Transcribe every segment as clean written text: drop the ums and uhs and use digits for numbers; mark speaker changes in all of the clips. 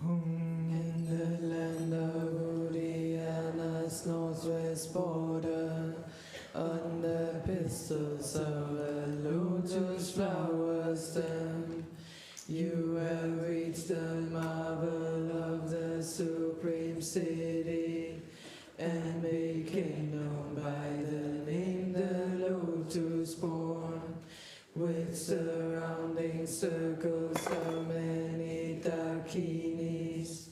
Speaker 1: In the land of Uriana's northwest border, on the pistils of a lotus flower stem, you have reached the marvel of the supreme city, and became known by the name the lotus born, with surrounding circles of many dakinis.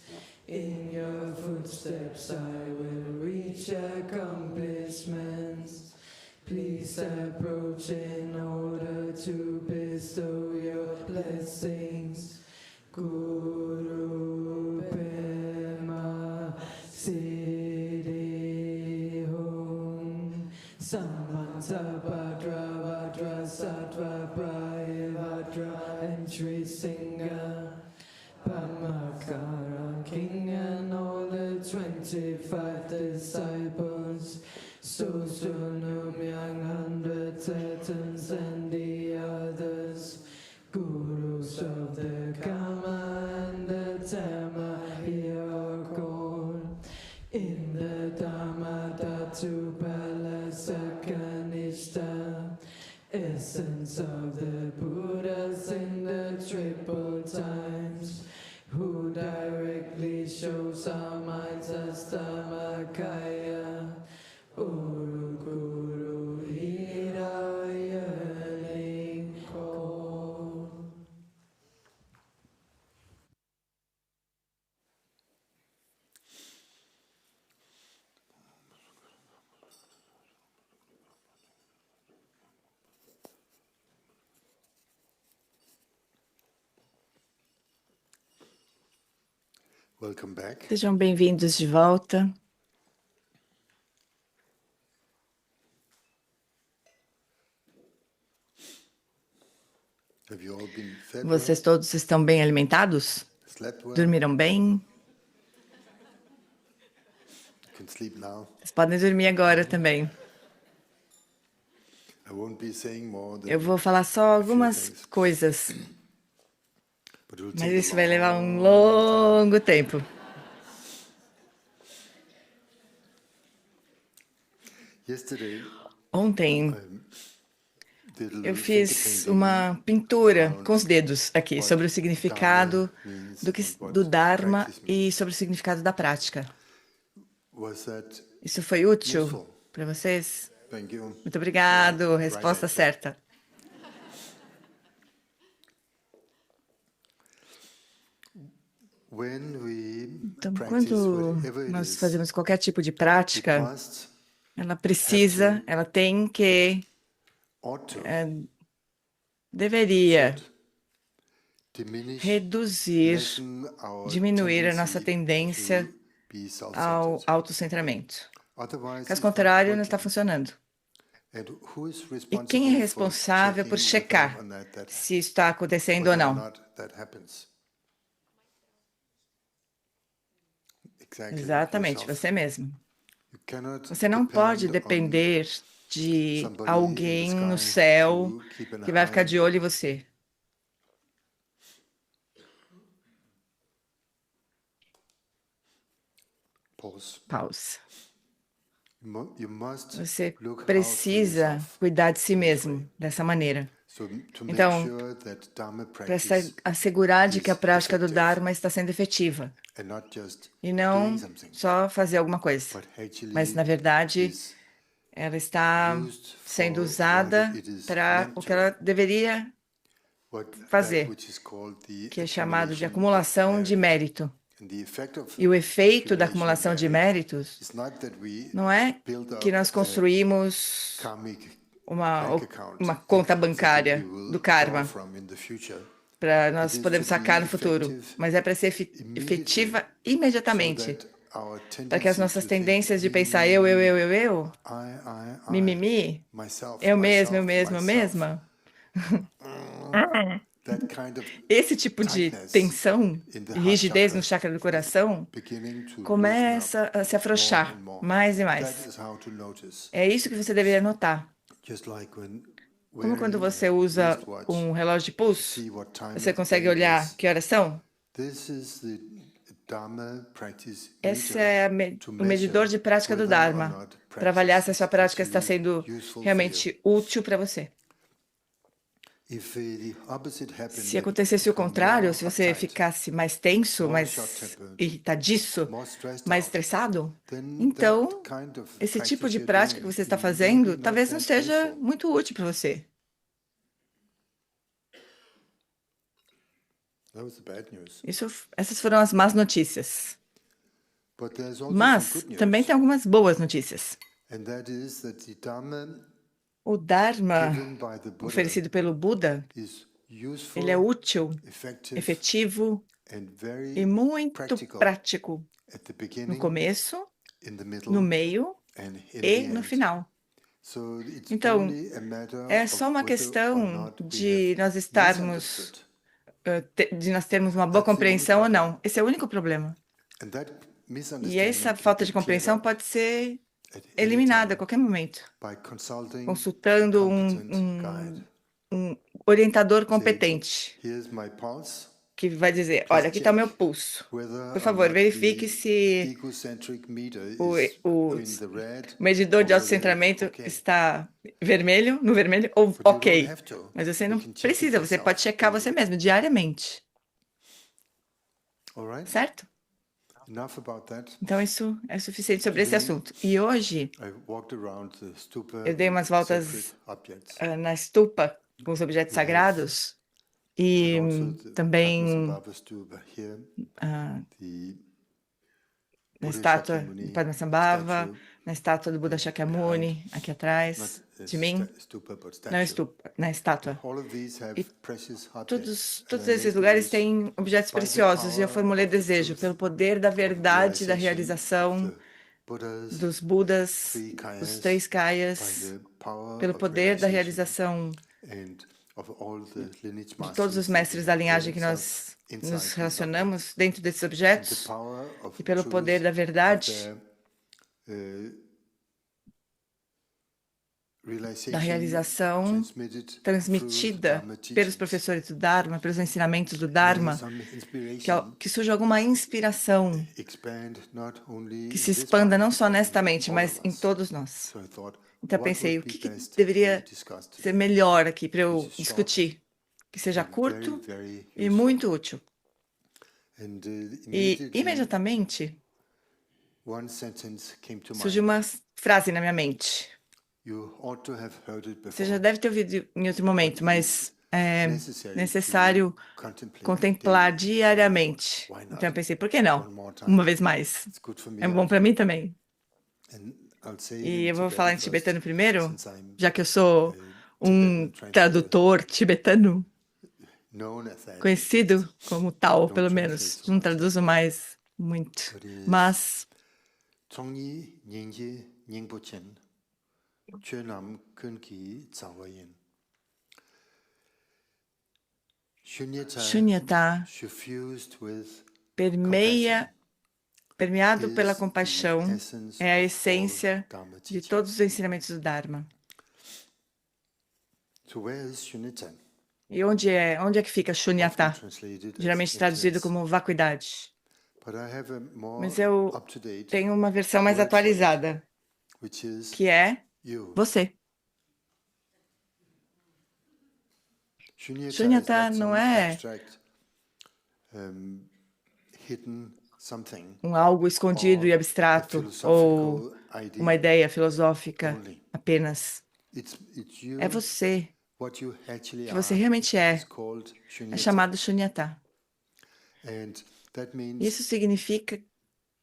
Speaker 1: In your footsteps I will reach accomplishments. Please approach in order to bestow your blessings. Guru Pema Siddhi Hum Samanta Bhadra Vajra Sattva Prayavadra and Sri Singha Pamakara King and all the 25 disciples, Susunumyang 100 Titans and the others, Gurus of the Kama and the Tama hear our call. In the Dhammadhatu Palace Kanishta, essence of the Buddhas in the triple times, who directly shows our minds as Dhammakaya, Uru Guru Hira yearning call.
Speaker 2: Welcome back.
Speaker 3: Sejam bem-vindos de volta.
Speaker 2: Have you all been fed
Speaker 3: Vocês
Speaker 2: well?
Speaker 3: todos estão bem alimentados?
Speaker 2: Slept well?
Speaker 3: Dormiram bem?
Speaker 2: You can sleep now.
Speaker 3: Vocês podem dormir agora também.
Speaker 2: I won't be saying more than
Speaker 3: Eu vou falar só
Speaker 2: a few
Speaker 3: algumas
Speaker 2: things,
Speaker 3: coisas,
Speaker 2: but it will
Speaker 3: mas
Speaker 2: take a
Speaker 3: isso vai levar um
Speaker 2: long
Speaker 3: longo tempo.
Speaker 2: time. Yesterday,
Speaker 3: Ontem
Speaker 2: did a
Speaker 3: eu
Speaker 2: little
Speaker 3: fiz
Speaker 2: finger painting
Speaker 3: uma pintura
Speaker 2: around
Speaker 3: com os dedos aqui
Speaker 2: what
Speaker 3: sobre o significado
Speaker 2: Dharma means and
Speaker 3: do
Speaker 2: what
Speaker 3: Dharma
Speaker 2: practice
Speaker 3: e
Speaker 2: means.
Speaker 3: sobre o significado da prática.
Speaker 2: Was that
Speaker 3: Isso foi útil
Speaker 2: useful?
Speaker 3: para vocês?
Speaker 2: Thank you.
Speaker 3: Muito obrigado.
Speaker 2: Right
Speaker 3: Resposta
Speaker 2: answer.
Speaker 3: certa.
Speaker 2: When we
Speaker 3: Então,
Speaker 2: practice
Speaker 3: quando
Speaker 2: whatever it
Speaker 3: nós
Speaker 2: is,
Speaker 3: fazemos qualquer tipo de
Speaker 2: it
Speaker 3: prática,
Speaker 2: must,
Speaker 3: ela precisa, ela tem que,
Speaker 2: ought to,
Speaker 3: deveria
Speaker 2: should diminish,
Speaker 3: reduzir,
Speaker 2: lessen our
Speaker 3: diminuir a nossa
Speaker 2: tendency
Speaker 3: tendência
Speaker 2: to be
Speaker 3: ao
Speaker 2: self-centered.
Speaker 3: autocentramento.
Speaker 2: Otherwise,
Speaker 3: Caso
Speaker 2: it's not
Speaker 3: contrário, não está
Speaker 2: working.
Speaker 3: funcionando.
Speaker 2: And who is
Speaker 3: E quem é
Speaker 2: responsible for
Speaker 3: responsável por
Speaker 2: checking whether
Speaker 3: checar
Speaker 2: or not that,
Speaker 3: se isso está acontecendo ou
Speaker 2: whether or
Speaker 3: não?
Speaker 2: not that happens? Exactly,
Speaker 3: Exatamente,
Speaker 2: yourself.
Speaker 3: você mesmo.
Speaker 2: You cannot
Speaker 3: Você não pode
Speaker 2: depend on
Speaker 3: depender de
Speaker 2: somebody in the
Speaker 3: alguém no
Speaker 2: sky
Speaker 3: céu
Speaker 2: to keep an
Speaker 3: que vai ficar
Speaker 2: eye.
Speaker 3: de olho em você.
Speaker 2: Pause.
Speaker 3: Pausa.
Speaker 2: You must
Speaker 3: Você
Speaker 2: look out for
Speaker 3: precisa
Speaker 2: yourself.
Speaker 3: cuidar de si mesmo dessa maneira.
Speaker 2: So to make
Speaker 3: Então,
Speaker 2: sure that Dharma
Speaker 3: para
Speaker 2: practice
Speaker 3: assegurar de que a
Speaker 2: is
Speaker 3: prática do
Speaker 2: effective
Speaker 3: Dharma está sendo efetiva
Speaker 2: and not just
Speaker 3: e
Speaker 2: doing
Speaker 3: não
Speaker 2: something,
Speaker 3: só fazer alguma coisa,
Speaker 2: but
Speaker 3: mas na
Speaker 2: actually
Speaker 3: verdade
Speaker 2: is
Speaker 3: ela está
Speaker 2: used
Speaker 3: sendo
Speaker 2: for
Speaker 3: usada
Speaker 2: what it is
Speaker 3: para
Speaker 2: meant
Speaker 3: o que
Speaker 2: to,
Speaker 3: ela deveria
Speaker 2: that
Speaker 3: fazer,
Speaker 2: which is called the
Speaker 3: que é chamado de
Speaker 2: accumulation of
Speaker 3: acumulação de
Speaker 2: merit.
Speaker 3: mérito.
Speaker 2: And the effect of
Speaker 3: E o efeito da
Speaker 2: accumulation of
Speaker 3: acumulação de
Speaker 2: merit
Speaker 3: méritos
Speaker 2: is not that we
Speaker 3: não é
Speaker 2: build
Speaker 3: que
Speaker 2: up
Speaker 3: nós
Speaker 2: a
Speaker 3: construímos
Speaker 2: karmic
Speaker 3: uma,
Speaker 2: bank account
Speaker 3: uma conta
Speaker 2: so that we
Speaker 3: bancária
Speaker 2: will
Speaker 3: do
Speaker 2: draw
Speaker 3: karma
Speaker 2: from in the future.
Speaker 3: para
Speaker 2: It
Speaker 3: nós
Speaker 2: is
Speaker 3: podermos
Speaker 2: to be
Speaker 3: sacar no futuro,
Speaker 2: effective
Speaker 3: mas é para ser
Speaker 2: immediately,
Speaker 3: efetiva
Speaker 2: so
Speaker 3: imediatamente,
Speaker 2: that our
Speaker 3: para que as
Speaker 2: tendency
Speaker 3: nossas
Speaker 2: to think
Speaker 3: tendências de
Speaker 2: me,
Speaker 3: pensar
Speaker 2: me, me,
Speaker 3: eu, mimimi,
Speaker 2: myself,
Speaker 3: eu mesmo,
Speaker 2: myself,
Speaker 3: mesma,
Speaker 2: that kind of
Speaker 3: esse tipo de
Speaker 2: tightness
Speaker 3: tensão
Speaker 2: in the
Speaker 3: e
Speaker 2: heart
Speaker 3: rigidez no
Speaker 2: chakra
Speaker 3: chakra do
Speaker 2: is
Speaker 3: coração
Speaker 2: beginning to loosen up
Speaker 3: começa a se
Speaker 2: more
Speaker 3: afrouxar
Speaker 2: and more.
Speaker 3: mais e
Speaker 2: That
Speaker 3: mais.
Speaker 2: is how to notice.
Speaker 3: É isso que você deveria notar.
Speaker 2: Just like when
Speaker 3: Como quando
Speaker 2: wearing
Speaker 3: você
Speaker 2: a
Speaker 3: usa
Speaker 2: wristwatch,
Speaker 3: um relógio de
Speaker 2: to
Speaker 3: pulso,
Speaker 2: see what time
Speaker 3: você
Speaker 2: of
Speaker 3: consegue
Speaker 2: day it
Speaker 3: olhar
Speaker 2: is.
Speaker 3: que horas são?
Speaker 2: This is the Dharma practice
Speaker 3: Esse
Speaker 2: meter
Speaker 3: é
Speaker 2: to
Speaker 3: o medidor
Speaker 2: measure
Speaker 3: de prática do
Speaker 2: whether or
Speaker 3: Dharma,
Speaker 2: not
Speaker 3: para avaliar se a
Speaker 2: practice
Speaker 3: sua
Speaker 2: is
Speaker 3: prática está
Speaker 2: actually
Speaker 3: sendo
Speaker 2: useful for you.
Speaker 3: realmente útil para você.
Speaker 2: If the opposite happened,
Speaker 3: Se
Speaker 2: that
Speaker 3: acontecesse o
Speaker 2: become
Speaker 3: contrário,
Speaker 2: more
Speaker 3: se você
Speaker 2: uptight,
Speaker 3: ficasse mais tenso,
Speaker 2: more
Speaker 3: mais
Speaker 2: short-tempered,
Speaker 3: irritadiço,
Speaker 2: more stressed
Speaker 3: mais
Speaker 2: out,
Speaker 3: estressado,
Speaker 2: then that
Speaker 3: então
Speaker 2: kind of
Speaker 3: esse tipo
Speaker 2: practice
Speaker 3: de
Speaker 2: you're
Speaker 3: prática que
Speaker 2: doing
Speaker 3: você está
Speaker 2: may be
Speaker 3: fazendo
Speaker 2: not
Speaker 3: talvez não
Speaker 2: that
Speaker 3: seja
Speaker 2: useful.
Speaker 3: muito útil para você.
Speaker 2: That was the bad news.
Speaker 3: Essas foram as más notícias.
Speaker 2: But there's also some
Speaker 3: Mas
Speaker 2: good
Speaker 3: também
Speaker 2: news,
Speaker 3: tem algumas boas notícias.
Speaker 2: and that is that the Dharma
Speaker 3: O Dharma
Speaker 2: given by the Buddha
Speaker 3: oferecido pelo Buda,
Speaker 2: is
Speaker 3: ele é
Speaker 2: useful,
Speaker 3: útil,
Speaker 2: effective,
Speaker 3: efetivo
Speaker 2: and
Speaker 3: e
Speaker 2: very
Speaker 3: muito
Speaker 2: practical
Speaker 3: prático
Speaker 2: at the
Speaker 3: no
Speaker 2: beginning,
Speaker 3: começo,
Speaker 2: in the
Speaker 3: no
Speaker 2: middle,
Speaker 3: meio
Speaker 2: and in
Speaker 3: e
Speaker 2: the
Speaker 3: no
Speaker 2: end.
Speaker 3: final.
Speaker 2: So it's
Speaker 3: Então,
Speaker 2: only a matter
Speaker 3: é
Speaker 2: of
Speaker 3: só uma
Speaker 2: whether or
Speaker 3: questão
Speaker 2: not we
Speaker 3: de
Speaker 2: have
Speaker 3: nós estarmos,
Speaker 2: misunderstood.
Speaker 3: de nós termos uma boa
Speaker 2: That's the only
Speaker 3: compreensão ou
Speaker 2: problem.
Speaker 3: não. Esse é o único problema.
Speaker 2: And that
Speaker 3: E
Speaker 2: misunderstanding
Speaker 3: essa
Speaker 2: can
Speaker 3: falta
Speaker 2: be
Speaker 3: de
Speaker 2: cleared
Speaker 3: compreensão
Speaker 2: up
Speaker 3: pode ser
Speaker 2: at any
Speaker 3: eliminada a
Speaker 2: time
Speaker 3: qualquer momento,
Speaker 2: by consulting a
Speaker 3: consultando
Speaker 2: competent guide.
Speaker 3: um orientador
Speaker 2: Say,
Speaker 3: competente,
Speaker 2: here's my pulse.
Speaker 3: que vai dizer,
Speaker 2: Please
Speaker 3: olha, aqui está o meu
Speaker 2: check
Speaker 3: pulso.
Speaker 2: whether
Speaker 3: Por
Speaker 2: or
Speaker 3: favor,
Speaker 2: not
Speaker 3: verifique
Speaker 2: the
Speaker 3: se
Speaker 2: egocentric meter
Speaker 3: o,
Speaker 2: is
Speaker 3: o
Speaker 2: in the red
Speaker 3: medidor
Speaker 2: or
Speaker 3: de
Speaker 2: whether it's
Speaker 3: autocentramento
Speaker 2: okay.
Speaker 3: está vermelho, no vermelho, ou
Speaker 2: But you don't
Speaker 3: ok.
Speaker 2: have to.
Speaker 3: Mas você
Speaker 2: You
Speaker 3: não
Speaker 2: can check it
Speaker 3: precisa, você pode
Speaker 2: yourself
Speaker 3: checar você
Speaker 2: daily.
Speaker 3: mesmo, diariamente.
Speaker 2: All right?
Speaker 3: Certo?
Speaker 2: Enough about that.
Speaker 3: Então, isso é suficiente sobre esse
Speaker 2: Today,
Speaker 3: assunto. E hoje,
Speaker 2: I walked around the stupa
Speaker 3: eu dei umas
Speaker 2: with sacred
Speaker 3: voltas
Speaker 2: objects.
Speaker 3: na estupa com os objetos
Speaker 2: We have,
Speaker 3: sagrados e
Speaker 2: and also the
Speaker 3: também
Speaker 2: Padmasambhava stupa here,
Speaker 3: ah,
Speaker 2: the
Speaker 3: na
Speaker 2: Buddha
Speaker 3: estátua de
Speaker 2: Shakyamuni
Speaker 3: Padmasambhava,
Speaker 2: statue
Speaker 3: na estátua do Buda
Speaker 2: behind,
Speaker 3: Shakyamuni, aqui
Speaker 2: not
Speaker 3: atrás
Speaker 2: a
Speaker 3: de mim,
Speaker 2: stupa but
Speaker 3: não
Speaker 2: statue.
Speaker 3: estupa, na estátua.
Speaker 2: All of these have
Speaker 3: E
Speaker 2: precious objects, and
Speaker 3: todos
Speaker 2: I
Speaker 3: esses
Speaker 2: made the
Speaker 3: lugares
Speaker 2: wish
Speaker 3: têm objetos
Speaker 2: by the
Speaker 3: preciosos e eu
Speaker 2: power
Speaker 3: formulei
Speaker 2: of the
Speaker 3: desejo
Speaker 2: truth,
Speaker 3: pelo poder da
Speaker 2: of
Speaker 3: verdade, da
Speaker 2: realization of
Speaker 3: realização
Speaker 2: the Buddhas,
Speaker 3: dos Budas,
Speaker 2: three
Speaker 3: dos
Speaker 2: kayas,
Speaker 3: três
Speaker 2: by
Speaker 3: Kayas,
Speaker 2: the power
Speaker 3: pelo
Speaker 2: of
Speaker 3: poder da
Speaker 2: realization
Speaker 3: realização
Speaker 2: and of all the lineage
Speaker 3: de todos os
Speaker 2: masters that
Speaker 3: mestres da
Speaker 2: reveal
Speaker 3: linhagem que
Speaker 2: themselves
Speaker 3: nós
Speaker 2: inside
Speaker 3: nos
Speaker 2: these
Speaker 3: relacionamos
Speaker 2: objects,
Speaker 3: dentro desses
Speaker 2: and the
Speaker 3: objetos
Speaker 2: power of
Speaker 3: e pelo
Speaker 2: truth
Speaker 3: poder da
Speaker 2: of
Speaker 3: verdade,
Speaker 2: their
Speaker 3: da
Speaker 2: realization
Speaker 3: realização
Speaker 2: transmitted through the
Speaker 3: transmitida
Speaker 2: Dharma
Speaker 3: pelos
Speaker 2: teachings.
Speaker 3: professores do Dharma, pelos ensinamentos do
Speaker 2: May
Speaker 3: Dharma,
Speaker 2: some
Speaker 3: que
Speaker 2: inspiration
Speaker 3: surja alguma inspiração
Speaker 2: expand not only
Speaker 3: que
Speaker 2: in
Speaker 3: se
Speaker 2: this
Speaker 3: expanda
Speaker 2: mind,
Speaker 3: não só
Speaker 2: but
Speaker 3: nesta
Speaker 2: in
Speaker 3: mente,
Speaker 2: all
Speaker 3: mas
Speaker 2: of
Speaker 3: em
Speaker 2: us.
Speaker 3: todos nós.
Speaker 2: So I thought,
Speaker 3: Então eu
Speaker 2: what
Speaker 3: pensei, o
Speaker 2: would be
Speaker 3: que
Speaker 2: best to
Speaker 3: deveria
Speaker 2: discuss
Speaker 3: ser
Speaker 2: today?
Speaker 3: melhor aqui para eu
Speaker 2: Which is short
Speaker 3: discutir? Que seja
Speaker 2: and
Speaker 3: curto
Speaker 2: very
Speaker 3: e
Speaker 2: useful.
Speaker 3: muito útil.
Speaker 2: And
Speaker 3: E
Speaker 2: immediately
Speaker 3: imediatamente
Speaker 2: one sentence came to
Speaker 3: surgiu
Speaker 2: mind.
Speaker 3: uma frase na minha mente.
Speaker 2: You ought to have heard it
Speaker 3: Você já
Speaker 2: before.
Speaker 3: deve ter ouvido em outro momento, mas é necessário
Speaker 2: to contemplate
Speaker 3: contemplar
Speaker 2: daily.
Speaker 3: diariamente.
Speaker 2: Why not?
Speaker 3: Então eu pensei, por que não?
Speaker 2: One more time.
Speaker 3: Uma vez mais.
Speaker 2: It's good for me
Speaker 3: É bom
Speaker 2: also.
Speaker 3: para mim também.
Speaker 2: And I'll say it
Speaker 3: E
Speaker 2: in
Speaker 3: eu vou falar em
Speaker 2: Tibetan
Speaker 3: tibetano
Speaker 2: first,
Speaker 3: primeiro,
Speaker 2: since I'm
Speaker 3: já que eu sou um
Speaker 2: Tibetan translator,
Speaker 3: tradutor tibetano,
Speaker 2: known as that.
Speaker 3: conhecido como tal,
Speaker 2: Don't
Speaker 3: pelo
Speaker 2: translate
Speaker 3: menos.
Speaker 2: so
Speaker 3: Não
Speaker 2: much.
Speaker 3: traduzo mais muito.
Speaker 2: But is
Speaker 3: Mas
Speaker 2: Chongyi Nyingye Nyingpochen Chönam Kunki Tsawayin
Speaker 3: Shunyata,
Speaker 2: suffused with
Speaker 3: permeado pela
Speaker 2: is the
Speaker 3: compaixão,
Speaker 2: essence
Speaker 3: é a
Speaker 2: of
Speaker 3: essência
Speaker 2: all Dharma
Speaker 3: de
Speaker 2: teaching.
Speaker 3: todos os ensinamentos do Dharma.
Speaker 2: So where is Shunyata?
Speaker 3: E onde é que fica
Speaker 2: Often
Speaker 3: Shunyata?
Speaker 2: translated as
Speaker 3: Geralmente traduzido
Speaker 2: emptiness.
Speaker 3: como vacuidade.
Speaker 2: But I have a more
Speaker 3: Mas eu
Speaker 2: up-to-date
Speaker 3: tenho uma versão mais
Speaker 2: word for it,
Speaker 3: atualizada,
Speaker 2: which is
Speaker 3: que é
Speaker 2: you.
Speaker 3: você.
Speaker 2: Shunyata is
Speaker 3: Shunyata
Speaker 2: not
Speaker 3: não
Speaker 2: some
Speaker 3: é
Speaker 2: abstract, hidden something
Speaker 3: algo escondido
Speaker 2: or
Speaker 3: e
Speaker 2: a
Speaker 3: abstrato ou
Speaker 2: philosophical idea
Speaker 3: uma ideia filosófica
Speaker 2: only.
Speaker 3: apenas.
Speaker 2: It's you.
Speaker 3: É você.
Speaker 2: What you actually
Speaker 3: Que você
Speaker 2: are
Speaker 3: realmente
Speaker 2: is
Speaker 3: é.
Speaker 2: called
Speaker 3: É
Speaker 2: Shunyata.
Speaker 3: chamado Shunyata.
Speaker 2: And that means,
Speaker 3: Isso significa,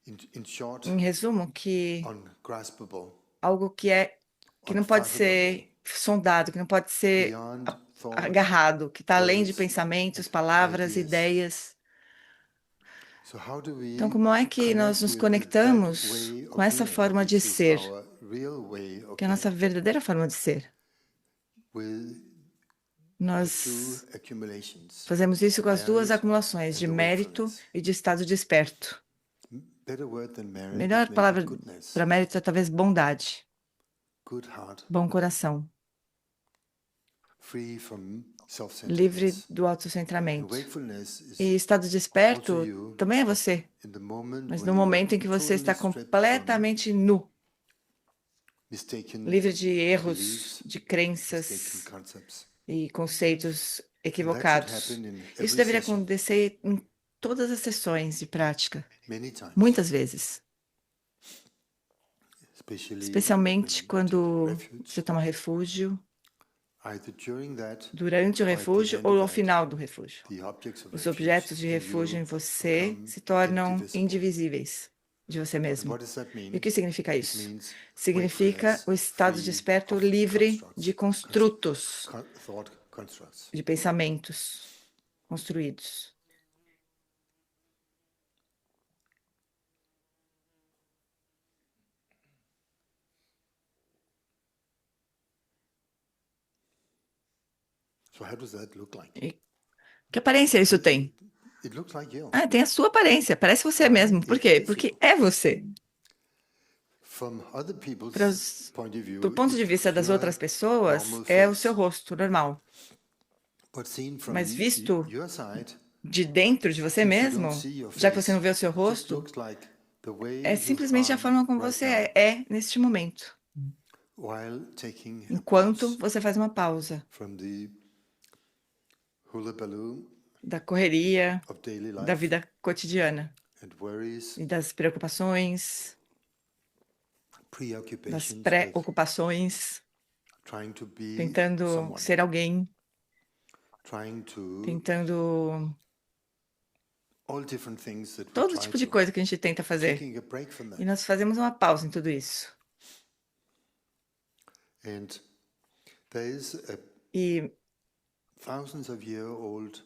Speaker 2: in short,
Speaker 3: em resumo, que
Speaker 2: ungraspable,
Speaker 3: algo que não pode ser sondado, que não pode ser
Speaker 2: beyond thought,
Speaker 3: agarrado, que está além de
Speaker 2: words,
Speaker 3: pensamentos,
Speaker 2: and
Speaker 3: palavras,
Speaker 2: ideas.
Speaker 3: ideias.
Speaker 2: So how do we
Speaker 3: Então, como é que nós
Speaker 2: connect
Speaker 3: nos
Speaker 2: with
Speaker 3: conectamos
Speaker 2: that way
Speaker 3: com
Speaker 2: of
Speaker 3: essa
Speaker 2: being,
Speaker 3: forma de
Speaker 2: which is
Speaker 3: ser,
Speaker 2: our real way of
Speaker 3: que é a nossa
Speaker 2: being,
Speaker 3: verdadeira forma de ser?
Speaker 2: with the
Speaker 3: Nós
Speaker 2: two accumulations,
Speaker 3: fazemos isso com as duas
Speaker 2: merit
Speaker 3: acumulações
Speaker 2: and
Speaker 3: de
Speaker 2: the
Speaker 3: mérito
Speaker 2: wakefulness.
Speaker 3: e de estado desperto.
Speaker 2: Better word than merit
Speaker 3: Melhor
Speaker 2: is maybe
Speaker 3: palavra
Speaker 2: goodness,
Speaker 3: para mérito é talvez bondade,
Speaker 2: good heart,
Speaker 3: bom coração,
Speaker 2: free from
Speaker 3: livre
Speaker 2: self-centeredness.
Speaker 3: do
Speaker 2: And
Speaker 3: autocentramento.
Speaker 2: wakefulness is
Speaker 3: E estado desperto
Speaker 2: also you,
Speaker 3: também é você,
Speaker 2: in the moment
Speaker 3: mas
Speaker 2: when
Speaker 3: no
Speaker 2: you are
Speaker 3: momento em que você está
Speaker 2: totally stripped from
Speaker 3: completamente nu,
Speaker 2: mistaken
Speaker 3: livre de erros,
Speaker 2: beliefs,
Speaker 3: de
Speaker 2: mistaken
Speaker 3: crenças
Speaker 2: concepts.
Speaker 3: e conceitos
Speaker 2: And that should
Speaker 3: equivocados.
Speaker 2: happen in
Speaker 3: Isso
Speaker 2: every
Speaker 3: deveria
Speaker 2: session,
Speaker 3: acontecer em todas as sessões de prática,
Speaker 2: many times,
Speaker 3: muitas vezes, especialmente
Speaker 2: when
Speaker 3: quando
Speaker 2: taking refuge,
Speaker 3: você toma refúgio,
Speaker 2: either during that
Speaker 3: durante o
Speaker 2: or at the
Speaker 3: refúgio
Speaker 2: end
Speaker 3: ou
Speaker 2: of
Speaker 3: ao
Speaker 2: that,
Speaker 3: final do refúgio.
Speaker 2: the objects of
Speaker 3: Os
Speaker 2: refuge
Speaker 3: objetos de
Speaker 2: in
Speaker 3: refúgio em
Speaker 2: you
Speaker 3: você
Speaker 2: become
Speaker 3: se tornam
Speaker 2: indivisible.
Speaker 3: indivisíveis de você
Speaker 2: And
Speaker 3: mesmo.
Speaker 2: what does that mean?
Speaker 3: E o que significa
Speaker 2: It
Speaker 3: isso?
Speaker 2: means
Speaker 3: Significa
Speaker 2: wakefulness
Speaker 3: o estado
Speaker 2: free
Speaker 3: desperto
Speaker 2: of
Speaker 3: livre
Speaker 2: constructs,
Speaker 3: de construtos,
Speaker 2: thought constructs.
Speaker 3: de pensamentos construídos.
Speaker 2: So how does that look like?
Speaker 3: E que aparência isso tem?
Speaker 2: It looks like you.
Speaker 3: Ah, tem a sua aparência, parece você mesmo. Por quê? Porque é você.
Speaker 2: From other people's point of
Speaker 3: Do
Speaker 2: view,
Speaker 3: ponto de
Speaker 2: it's
Speaker 3: vista das
Speaker 2: your
Speaker 3: outras pessoas,
Speaker 2: normal
Speaker 3: é o
Speaker 2: face.
Speaker 3: seu rosto normal.
Speaker 2: But seen from
Speaker 3: Mas visto
Speaker 2: your side,
Speaker 3: de dentro de você
Speaker 2: since you don't
Speaker 3: mesmo,
Speaker 2: see your
Speaker 3: já que você
Speaker 2: face,
Speaker 3: não vê o seu
Speaker 2: it just
Speaker 3: rosto,
Speaker 2: looks like the way
Speaker 3: é
Speaker 2: you
Speaker 3: simplesmente a
Speaker 2: are
Speaker 3: forma como
Speaker 2: right
Speaker 3: você
Speaker 2: now,
Speaker 3: é neste momento,
Speaker 2: while taking a
Speaker 3: enquanto
Speaker 2: pause
Speaker 3: você faz uma pausa
Speaker 2: from the hula baloo
Speaker 3: da correria,
Speaker 2: of daily
Speaker 3: da
Speaker 2: life
Speaker 3: vida cotidiana
Speaker 2: and worries,
Speaker 3: e das preocupações, das
Speaker 2: preoccupations with
Speaker 3: preocupações,
Speaker 2: trying to be
Speaker 3: tentando
Speaker 2: someone,
Speaker 3: ser alguém,
Speaker 2: trying to
Speaker 3: tentando
Speaker 2: all different things that we
Speaker 3: todo
Speaker 2: try
Speaker 3: tipo de
Speaker 2: to,
Speaker 3: coisa que a gente tenta fazer.
Speaker 2: taking a break from
Speaker 3: E
Speaker 2: that.
Speaker 3: nós fazemos uma pausa em tudo isso.
Speaker 2: And there is a
Speaker 3: E
Speaker 2: thousands of year old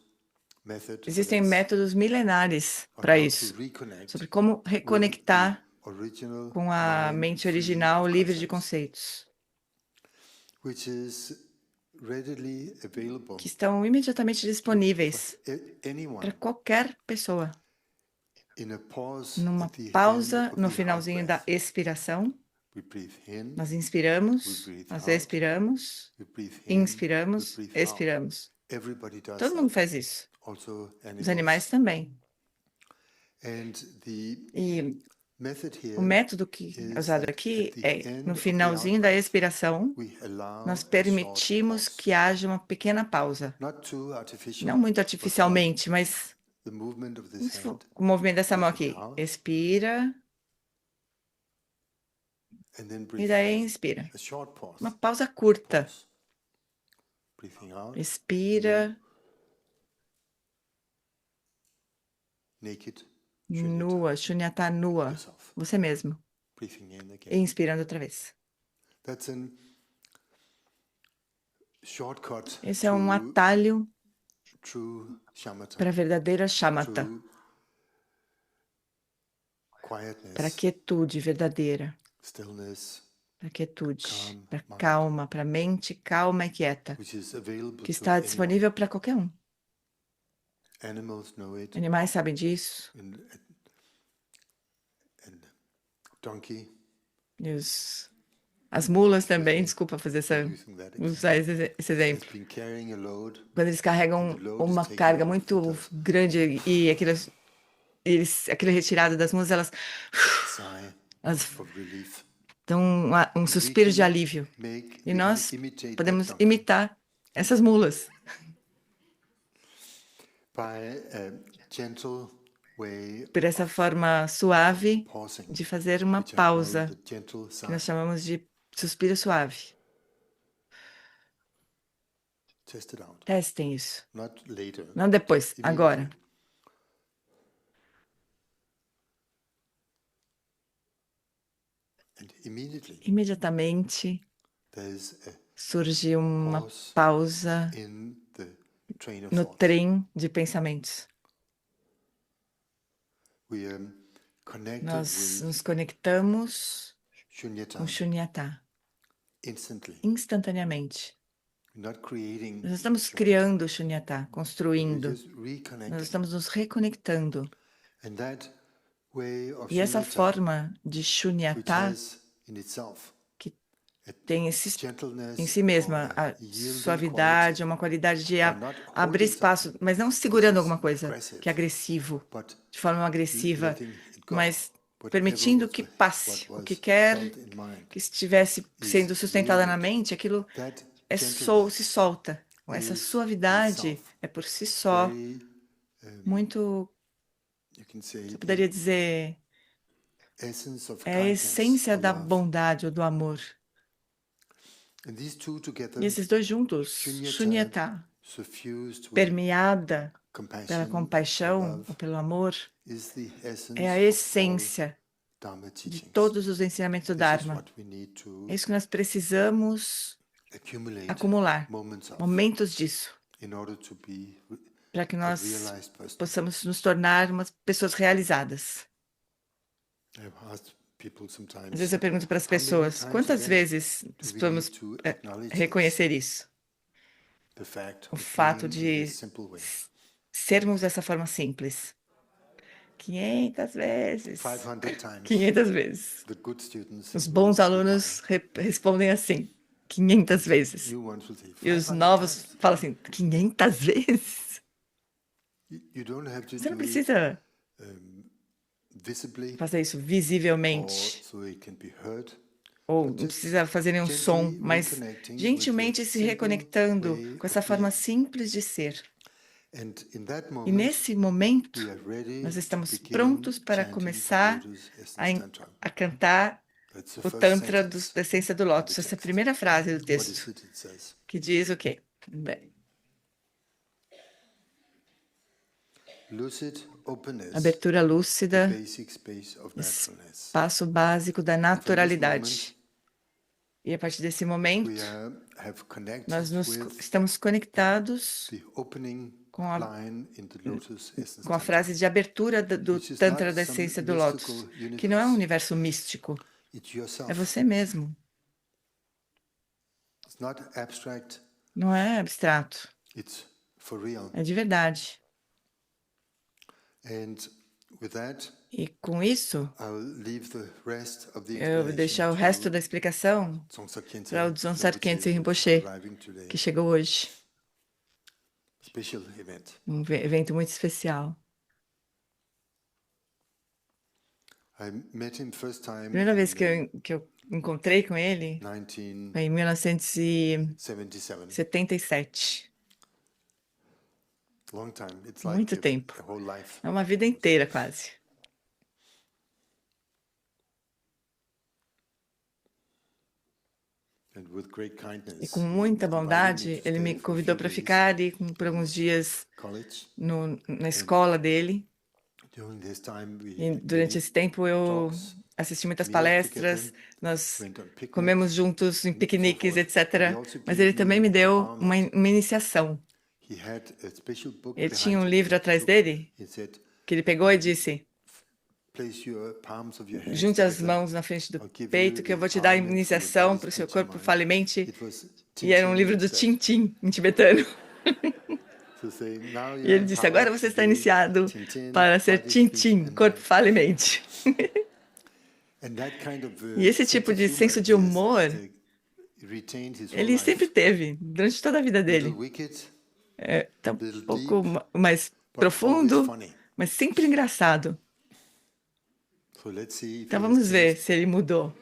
Speaker 2: method for
Speaker 3: existem
Speaker 2: this,
Speaker 3: métodos milenares
Speaker 2: on
Speaker 3: para
Speaker 2: how to
Speaker 3: isso,
Speaker 2: reconnect
Speaker 3: sobre como
Speaker 2: with the
Speaker 3: reconectar
Speaker 2: original
Speaker 3: com a
Speaker 2: mind
Speaker 3: mente
Speaker 2: free
Speaker 3: original
Speaker 2: of
Speaker 3: livre de
Speaker 2: concepts,
Speaker 3: conceitos,
Speaker 2: which is readily available
Speaker 3: que estão imediatamente disponíveis
Speaker 2: for
Speaker 3: para
Speaker 2: anyone
Speaker 3: qualquer pessoa.
Speaker 2: in a pause
Speaker 3: Numa
Speaker 2: at the end
Speaker 3: pausa
Speaker 2: of
Speaker 3: no
Speaker 2: the
Speaker 3: finalzinho da
Speaker 2: out-breath.
Speaker 3: expiração,
Speaker 2: We breathe in,
Speaker 3: nós
Speaker 2: we
Speaker 3: inspiramos,
Speaker 2: breathe
Speaker 3: nós
Speaker 2: out,
Speaker 3: expiramos,
Speaker 2: we breathe in, we
Speaker 3: inspiramos,
Speaker 2: breathe out.
Speaker 3: expiramos.
Speaker 2: Everybody does
Speaker 3: Todo mundo
Speaker 2: that,
Speaker 3: faz isso.
Speaker 2: also
Speaker 3: Os animais também.
Speaker 2: And the
Speaker 3: E
Speaker 2: method
Speaker 3: o
Speaker 2: here
Speaker 3: método que é
Speaker 2: is
Speaker 3: usado
Speaker 2: that
Speaker 3: aqui
Speaker 2: at the
Speaker 3: é,
Speaker 2: end
Speaker 3: no
Speaker 2: of the
Speaker 3: finalzinho da
Speaker 2: out-breath,
Speaker 3: expiração,
Speaker 2: we allow
Speaker 3: nós
Speaker 2: a short
Speaker 3: permitimos
Speaker 2: pause.
Speaker 3: que haja uma pequena pausa.
Speaker 2: Not too artificial,
Speaker 3: Não muito
Speaker 2: but like
Speaker 3: artificialmente, mas
Speaker 2: the movement of this hand,
Speaker 3: o movimento dessa mão
Speaker 2: breathing
Speaker 3: aqui.
Speaker 2: out,
Speaker 3: Expira
Speaker 2: and then
Speaker 3: e
Speaker 2: breathing
Speaker 3: daí
Speaker 2: in.
Speaker 3: inspira.
Speaker 2: A short pause.
Speaker 3: Uma pausa curta.
Speaker 2: Pause. Breathing out,
Speaker 3: Expira,
Speaker 2: naked,
Speaker 3: nua, shunyata nua.
Speaker 2: yourself.
Speaker 3: Você mesmo.
Speaker 2: Breathing in
Speaker 3: E
Speaker 2: again.
Speaker 3: inspirando outra vez.
Speaker 2: That's a shortcut
Speaker 3: Esse é um
Speaker 2: to
Speaker 3: atalho
Speaker 2: true shamatha,
Speaker 3: para a verdadeira shamatha,
Speaker 2: true
Speaker 3: para a
Speaker 2: quietness,
Speaker 3: quietude verdadeira,
Speaker 2: stillness,
Speaker 3: para a quietude,
Speaker 2: calm
Speaker 3: para
Speaker 2: mind,
Speaker 3: calma, para a mente calma e quieta,
Speaker 2: which is available
Speaker 3: que
Speaker 2: to
Speaker 3: está
Speaker 2: anyone.
Speaker 3: disponível para qualquer um.
Speaker 2: Animals know it,
Speaker 3: Animais sabem disso,
Speaker 2: and donkey,
Speaker 3: e as mulas também,
Speaker 2: Okay.
Speaker 3: desculpa fazer
Speaker 2: using that
Speaker 3: usar
Speaker 2: example,
Speaker 3: esse
Speaker 2: has
Speaker 3: exemplo.
Speaker 2: been carrying a load,
Speaker 3: Quando eles carregam
Speaker 2: and the load is
Speaker 3: uma
Speaker 2: taken
Speaker 3: carga
Speaker 2: out of the
Speaker 3: muito
Speaker 2: doves.
Speaker 3: grande e aquilo retirado das mulas, elas
Speaker 2: Sigh
Speaker 3: Elas
Speaker 2: of relief.
Speaker 3: dão um
Speaker 2: We
Speaker 3: suspiro de
Speaker 2: can
Speaker 3: alívio.
Speaker 2: make,
Speaker 3: E
Speaker 2: we can
Speaker 3: nós
Speaker 2: imitate that
Speaker 3: podemos
Speaker 2: donkey
Speaker 3: imitar essas mulas
Speaker 2: by a gentle way
Speaker 3: por essa forma suave
Speaker 2: pausing,
Speaker 3: de fazer uma
Speaker 2: which I call
Speaker 3: pausa,
Speaker 2: the gentle
Speaker 3: que nós
Speaker 2: sigh.
Speaker 3: chamamos de suspiro suave.
Speaker 2: Test it out.
Speaker 3: Testem isso.
Speaker 2: Not later.
Speaker 3: Não depois, agora.
Speaker 2: Immediately. And immediately
Speaker 3: Imediatamente
Speaker 2: there's a
Speaker 3: surge uma
Speaker 2: pause
Speaker 3: pausa
Speaker 2: in the train of
Speaker 3: no
Speaker 2: thought.
Speaker 3: trem de pensamentos.
Speaker 2: We are connected
Speaker 3: Nós
Speaker 2: with
Speaker 3: nos conectamos
Speaker 2: Shunyata
Speaker 3: com Shunyata
Speaker 2: instantly.
Speaker 3: instantaneamente.
Speaker 2: We're not creating
Speaker 3: Nós estamos
Speaker 2: Shunyata.
Speaker 3: criando Shunyata,
Speaker 2: We're
Speaker 3: construindo.
Speaker 2: just reconnecting.
Speaker 3: Nós estamos nos reconectando.
Speaker 2: And that way of
Speaker 3: E essa
Speaker 2: Shunyata,
Speaker 3: forma de
Speaker 2: which
Speaker 3: Shunyata,
Speaker 2: has in itself
Speaker 3: que tem em
Speaker 2: gentleness
Speaker 3: si mesma
Speaker 2: or
Speaker 3: a
Speaker 2: a yielding
Speaker 3: suavidade,
Speaker 2: quality,
Speaker 3: uma qualidade de
Speaker 2: or not
Speaker 3: abrir
Speaker 2: holding
Speaker 3: espaço,
Speaker 2: something
Speaker 3: mas não
Speaker 2: which
Speaker 3: segurando
Speaker 2: is
Speaker 3: alguma coisa
Speaker 2: aggressive,
Speaker 3: que é agressivo,
Speaker 2: but
Speaker 3: de forma agressiva,
Speaker 2: letting it go.
Speaker 3: mas
Speaker 2: Whatever
Speaker 3: permitindo
Speaker 2: was
Speaker 3: que
Speaker 2: what
Speaker 3: passe o que
Speaker 2: was
Speaker 3: quer
Speaker 2: held in mind
Speaker 3: que estivesse
Speaker 2: is
Speaker 3: sendo sustentada na
Speaker 2: yielded.
Speaker 3: mente, aquilo
Speaker 2: That
Speaker 3: se
Speaker 2: gentleness
Speaker 3: solta. Essa
Speaker 2: is in
Speaker 3: suavidade
Speaker 2: itself
Speaker 3: é por si só
Speaker 2: very,
Speaker 3: muito,
Speaker 2: you can say,
Speaker 3: você
Speaker 2: the
Speaker 3: poderia dizer,
Speaker 2: essence of
Speaker 3: é a
Speaker 2: kindness
Speaker 3: essência
Speaker 2: or
Speaker 3: da
Speaker 2: love.
Speaker 3: bondade ou do amor.
Speaker 2: And these two
Speaker 3: E
Speaker 2: together,
Speaker 3: esses dois juntos,
Speaker 2: shunyata,
Speaker 3: shunyata,
Speaker 2: suffused with
Speaker 3: permeada pela
Speaker 2: compassion or
Speaker 3: compaixão
Speaker 2: love,
Speaker 3: ou pelo amor,
Speaker 2: is the
Speaker 3: é a
Speaker 2: essence of all
Speaker 3: essência
Speaker 2: Dharma
Speaker 3: de
Speaker 2: teachings.
Speaker 3: todos os ensinamentos do
Speaker 2: This is
Speaker 3: Dharma.
Speaker 2: what we need
Speaker 3: É
Speaker 2: to
Speaker 3: isso que nós precisamos
Speaker 2: accumulate
Speaker 3: acumular,
Speaker 2: moments of
Speaker 3: momentos disso,
Speaker 2: in order to be
Speaker 3: para que
Speaker 2: a
Speaker 3: nós
Speaker 2: realized person.
Speaker 3: possamos nos tornar umas pessoas realizadas.
Speaker 2: I've asked people
Speaker 3: Às
Speaker 2: sometimes,
Speaker 3: vezes eu pergunto para as
Speaker 2: how many
Speaker 3: pessoas,
Speaker 2: times
Speaker 3: quantas
Speaker 2: again
Speaker 3: vezes
Speaker 2: do
Speaker 3: nós
Speaker 2: we
Speaker 3: podemos
Speaker 2: need to acknowledge this?
Speaker 3: reconhecer isso?
Speaker 2: The fact
Speaker 3: O
Speaker 2: of
Speaker 3: fato
Speaker 2: being in
Speaker 3: de
Speaker 2: this simple way.
Speaker 3: sermos dessa forma simples. 500 vezes.
Speaker 2: 500 times.
Speaker 3: 500 vezes.
Speaker 2: The good students
Speaker 3: Os
Speaker 2: will
Speaker 3: bons alunos respondem assim, 500 vezes.
Speaker 2: new ones will say
Speaker 3: E os
Speaker 2: 500
Speaker 3: novos
Speaker 2: times.
Speaker 3: falam assim, 500 vezes?
Speaker 2: You don't have to
Speaker 3: Você não
Speaker 2: do it
Speaker 3: precisa
Speaker 2: visibly
Speaker 3: fazer isso
Speaker 2: or
Speaker 3: visivelmente,
Speaker 2: so it can be heard,
Speaker 3: ou
Speaker 2: but
Speaker 3: não
Speaker 2: just
Speaker 3: precisa fazer nenhum som,
Speaker 2: gently
Speaker 3: mas
Speaker 2: reconnecting with the
Speaker 3: gentilmente se
Speaker 2: simple
Speaker 3: reconectando
Speaker 2: way
Speaker 3: com
Speaker 2: of
Speaker 3: essa forma
Speaker 2: being.
Speaker 3: simples de ser.
Speaker 2: And in that
Speaker 3: E
Speaker 2: moment,
Speaker 3: nesse momento,
Speaker 2: we are ready
Speaker 3: nós
Speaker 2: to
Speaker 3: estamos
Speaker 2: begin
Speaker 3: prontos para
Speaker 2: chanting the
Speaker 3: começar
Speaker 2: Lotus
Speaker 3: a,
Speaker 2: Essence Tantra.
Speaker 3: a cantar
Speaker 2: That's the
Speaker 3: o
Speaker 2: first
Speaker 3: Tantra
Speaker 2: sentence
Speaker 3: da essência do
Speaker 2: in the
Speaker 3: Lótus. Essa é a
Speaker 2: text.
Speaker 3: primeira frase do
Speaker 2: What is
Speaker 3: texto,
Speaker 2: it? It says,
Speaker 3: que diz o quê? Bem,
Speaker 2: lucid openness,
Speaker 3: abertura
Speaker 2: the
Speaker 3: lúcida,
Speaker 2: basic space of naturalness.
Speaker 3: espaço básico da
Speaker 2: And from this
Speaker 3: naturalidade.
Speaker 2: moment,
Speaker 3: E a partir desse momento,
Speaker 2: we have connected
Speaker 3: nós
Speaker 2: with
Speaker 3: estamos conectados
Speaker 2: the opening
Speaker 3: com a,
Speaker 2: line in the Lotus Essence
Speaker 3: com a
Speaker 2: Tantra,
Speaker 3: frase de abertura do
Speaker 2: which is
Speaker 3: Tantra
Speaker 2: not
Speaker 3: da
Speaker 2: some
Speaker 3: essência do
Speaker 2: mystical
Speaker 3: Lótus, que não é um
Speaker 2: universe.
Speaker 3: universo místico,
Speaker 2: It's
Speaker 3: é
Speaker 2: yourself.
Speaker 3: você mesmo,
Speaker 2: It's not abstract.
Speaker 3: não é abstrato,
Speaker 2: It's for real.
Speaker 3: é de verdade.
Speaker 2: And with that,
Speaker 3: E com isso,
Speaker 2: I'll leave the rest of the
Speaker 3: eu vou deixar o
Speaker 2: explanation
Speaker 3: resto da explicação
Speaker 2: to Dzongsa Khyentse
Speaker 3: para o Dzongsa Khyentse
Speaker 2: Rinpoche,
Speaker 3: Rinpoche,
Speaker 2: arriving today.
Speaker 3: que chegou hoje.
Speaker 2: Special event.
Speaker 3: Um evento muito especial.
Speaker 2: I met him first time
Speaker 3: Primeira vez
Speaker 2: in
Speaker 3: que eu encontrei com ele foi em
Speaker 2: 1977.
Speaker 3: 1977.
Speaker 2: Long time. It's
Speaker 3: Muito
Speaker 2: like
Speaker 3: tempo.
Speaker 2: a whole life.
Speaker 3: É uma vida inteira, quase.
Speaker 2: And with great kindness,
Speaker 3: E com muita
Speaker 2: he invited me
Speaker 3: bondade,
Speaker 2: to
Speaker 3: ele
Speaker 2: stay
Speaker 3: me
Speaker 2: for a
Speaker 3: convidou
Speaker 2: few
Speaker 3: para
Speaker 2: days
Speaker 3: ficar ali por alguns dias
Speaker 2: college.
Speaker 3: na escola dele.
Speaker 2: During this time, we
Speaker 3: E
Speaker 2: did
Speaker 3: durante
Speaker 2: many
Speaker 3: esse tempo eu
Speaker 2: talks,
Speaker 3: assisti muitas
Speaker 2: meals
Speaker 3: palestras,
Speaker 2: together,
Speaker 3: nós
Speaker 2: went on picnics,
Speaker 3: comemos juntos em
Speaker 2: and so
Speaker 3: piqueniques,
Speaker 2: forth. But he
Speaker 3: etc.
Speaker 2: also
Speaker 3: Mas
Speaker 2: gave
Speaker 3: ele também me
Speaker 2: me
Speaker 3: deu
Speaker 2: empowerment.
Speaker 3: uma iniciação.
Speaker 2: He had a special book
Speaker 3: Ele tinha
Speaker 2: behind
Speaker 3: um
Speaker 2: him
Speaker 3: livro
Speaker 2: that he
Speaker 3: atrás
Speaker 2: took.
Speaker 3: dele
Speaker 2: He said,
Speaker 3: que ele pegou e disse:
Speaker 2: place your palms of your hands
Speaker 3: junte as
Speaker 2: together.
Speaker 3: mão na frente do
Speaker 2: I'll give
Speaker 3: peito
Speaker 2: you
Speaker 3: que eu vou te dar a
Speaker 2: empowerment for your
Speaker 3: iniciação
Speaker 2: body,
Speaker 3: para o seu
Speaker 2: speech and
Speaker 3: corpo
Speaker 2: mind.
Speaker 3: fale e mente.
Speaker 2: It was
Speaker 3: E era um
Speaker 2: Tintin
Speaker 3: livro do
Speaker 2: instead.
Speaker 3: Tintin, em tibetano.
Speaker 2: To say, now
Speaker 3: E
Speaker 2: you're
Speaker 3: ele disse: agora
Speaker 2: empowered
Speaker 3: você
Speaker 2: to
Speaker 3: está
Speaker 2: be
Speaker 3: iniciado
Speaker 2: Tintin,
Speaker 3: para ser
Speaker 2: body, speech
Speaker 3: Tintin,
Speaker 2: and
Speaker 3: corpo,
Speaker 2: mind.
Speaker 3: fala e mente.
Speaker 2: And that kind of,
Speaker 3: E esse
Speaker 2: sense
Speaker 3: tipo
Speaker 2: of
Speaker 3: de
Speaker 2: humor
Speaker 3: senso de
Speaker 2: he has,
Speaker 3: humor
Speaker 2: retained his whole
Speaker 3: ele sempre
Speaker 2: life.
Speaker 3: teve, durante toda a vida
Speaker 2: Little
Speaker 3: dele.
Speaker 2: wicked,
Speaker 3: Tá um
Speaker 2: little
Speaker 3: pouco
Speaker 2: deep,
Speaker 3: mais
Speaker 2: but always
Speaker 3: profundo,
Speaker 2: funny.
Speaker 3: mas sempre engraçado.
Speaker 2: So let's see if
Speaker 3: Então
Speaker 2: he has
Speaker 3: vamos ver
Speaker 2: changed.
Speaker 3: se ele mudou.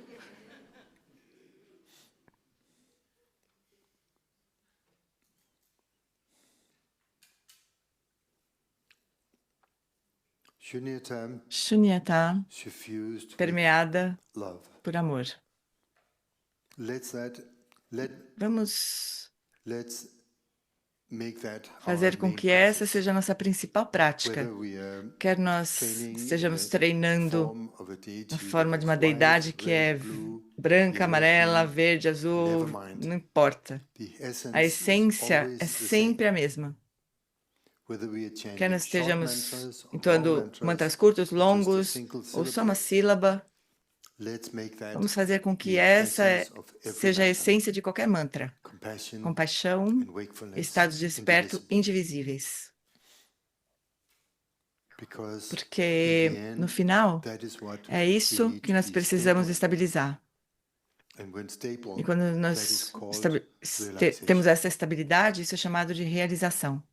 Speaker 2: Shunyata,
Speaker 3: Shunyata,
Speaker 2: suffused with
Speaker 3: permeada
Speaker 2: love.
Speaker 3: por amor.
Speaker 2: Let's
Speaker 3: Vamos
Speaker 2: make that our
Speaker 3: fazer com
Speaker 2: main
Speaker 3: que essa
Speaker 2: practice.
Speaker 3: seja a nossa principal prática.
Speaker 2: Whether we are
Speaker 3: Quer nós
Speaker 2: training
Speaker 3: estejamos
Speaker 2: in a
Speaker 3: treinando
Speaker 2: form of a deity
Speaker 3: na
Speaker 2: that
Speaker 3: forma de uma
Speaker 2: is
Speaker 3: deidade
Speaker 2: white,
Speaker 3: que
Speaker 2: red,
Speaker 3: é
Speaker 2: blue,
Speaker 3: branca,
Speaker 2: yellow,
Speaker 3: amarela,
Speaker 2: green,
Speaker 3: verde, azul,
Speaker 2: never mind.
Speaker 3: não importa.
Speaker 2: The
Speaker 3: A
Speaker 2: essence is
Speaker 3: essência
Speaker 2: always
Speaker 3: é
Speaker 2: the same.
Speaker 3: sempre a mesma.
Speaker 2: Whether we are
Speaker 3: Quer
Speaker 2: chanting
Speaker 3: nós
Speaker 2: short
Speaker 3: estejamos
Speaker 2: mantras or long
Speaker 3: entoando mantras curtos,
Speaker 2: or just a
Speaker 3: longos,
Speaker 2: single
Speaker 3: ou só uma
Speaker 2: syllable,
Speaker 3: sílaba,
Speaker 2: let's make that
Speaker 3: vamos fazer com que
Speaker 2: the
Speaker 3: essa
Speaker 2: essence of every
Speaker 3: seja a
Speaker 2: mantra.
Speaker 3: essência de qualquer mantra.
Speaker 2: Compassion
Speaker 3: Compaixão,
Speaker 2: and wakefulness,
Speaker 3: estados de desperto
Speaker 2: indivisible.
Speaker 3: indivisíveis.
Speaker 2: Because
Speaker 3: Porque,
Speaker 2: in the
Speaker 3: no
Speaker 2: end,
Speaker 3: final,
Speaker 2: that is what
Speaker 3: é
Speaker 2: we
Speaker 3: isso
Speaker 2: need
Speaker 3: que
Speaker 2: to
Speaker 3: nós
Speaker 2: be
Speaker 3: precisamos
Speaker 2: stable in.
Speaker 3: estabilizar.
Speaker 2: And when stable,
Speaker 3: E quando
Speaker 2: that is
Speaker 3: nós
Speaker 2: called
Speaker 3: temos
Speaker 2: realization.
Speaker 3: essa estabilidade, isso é chamado de realização.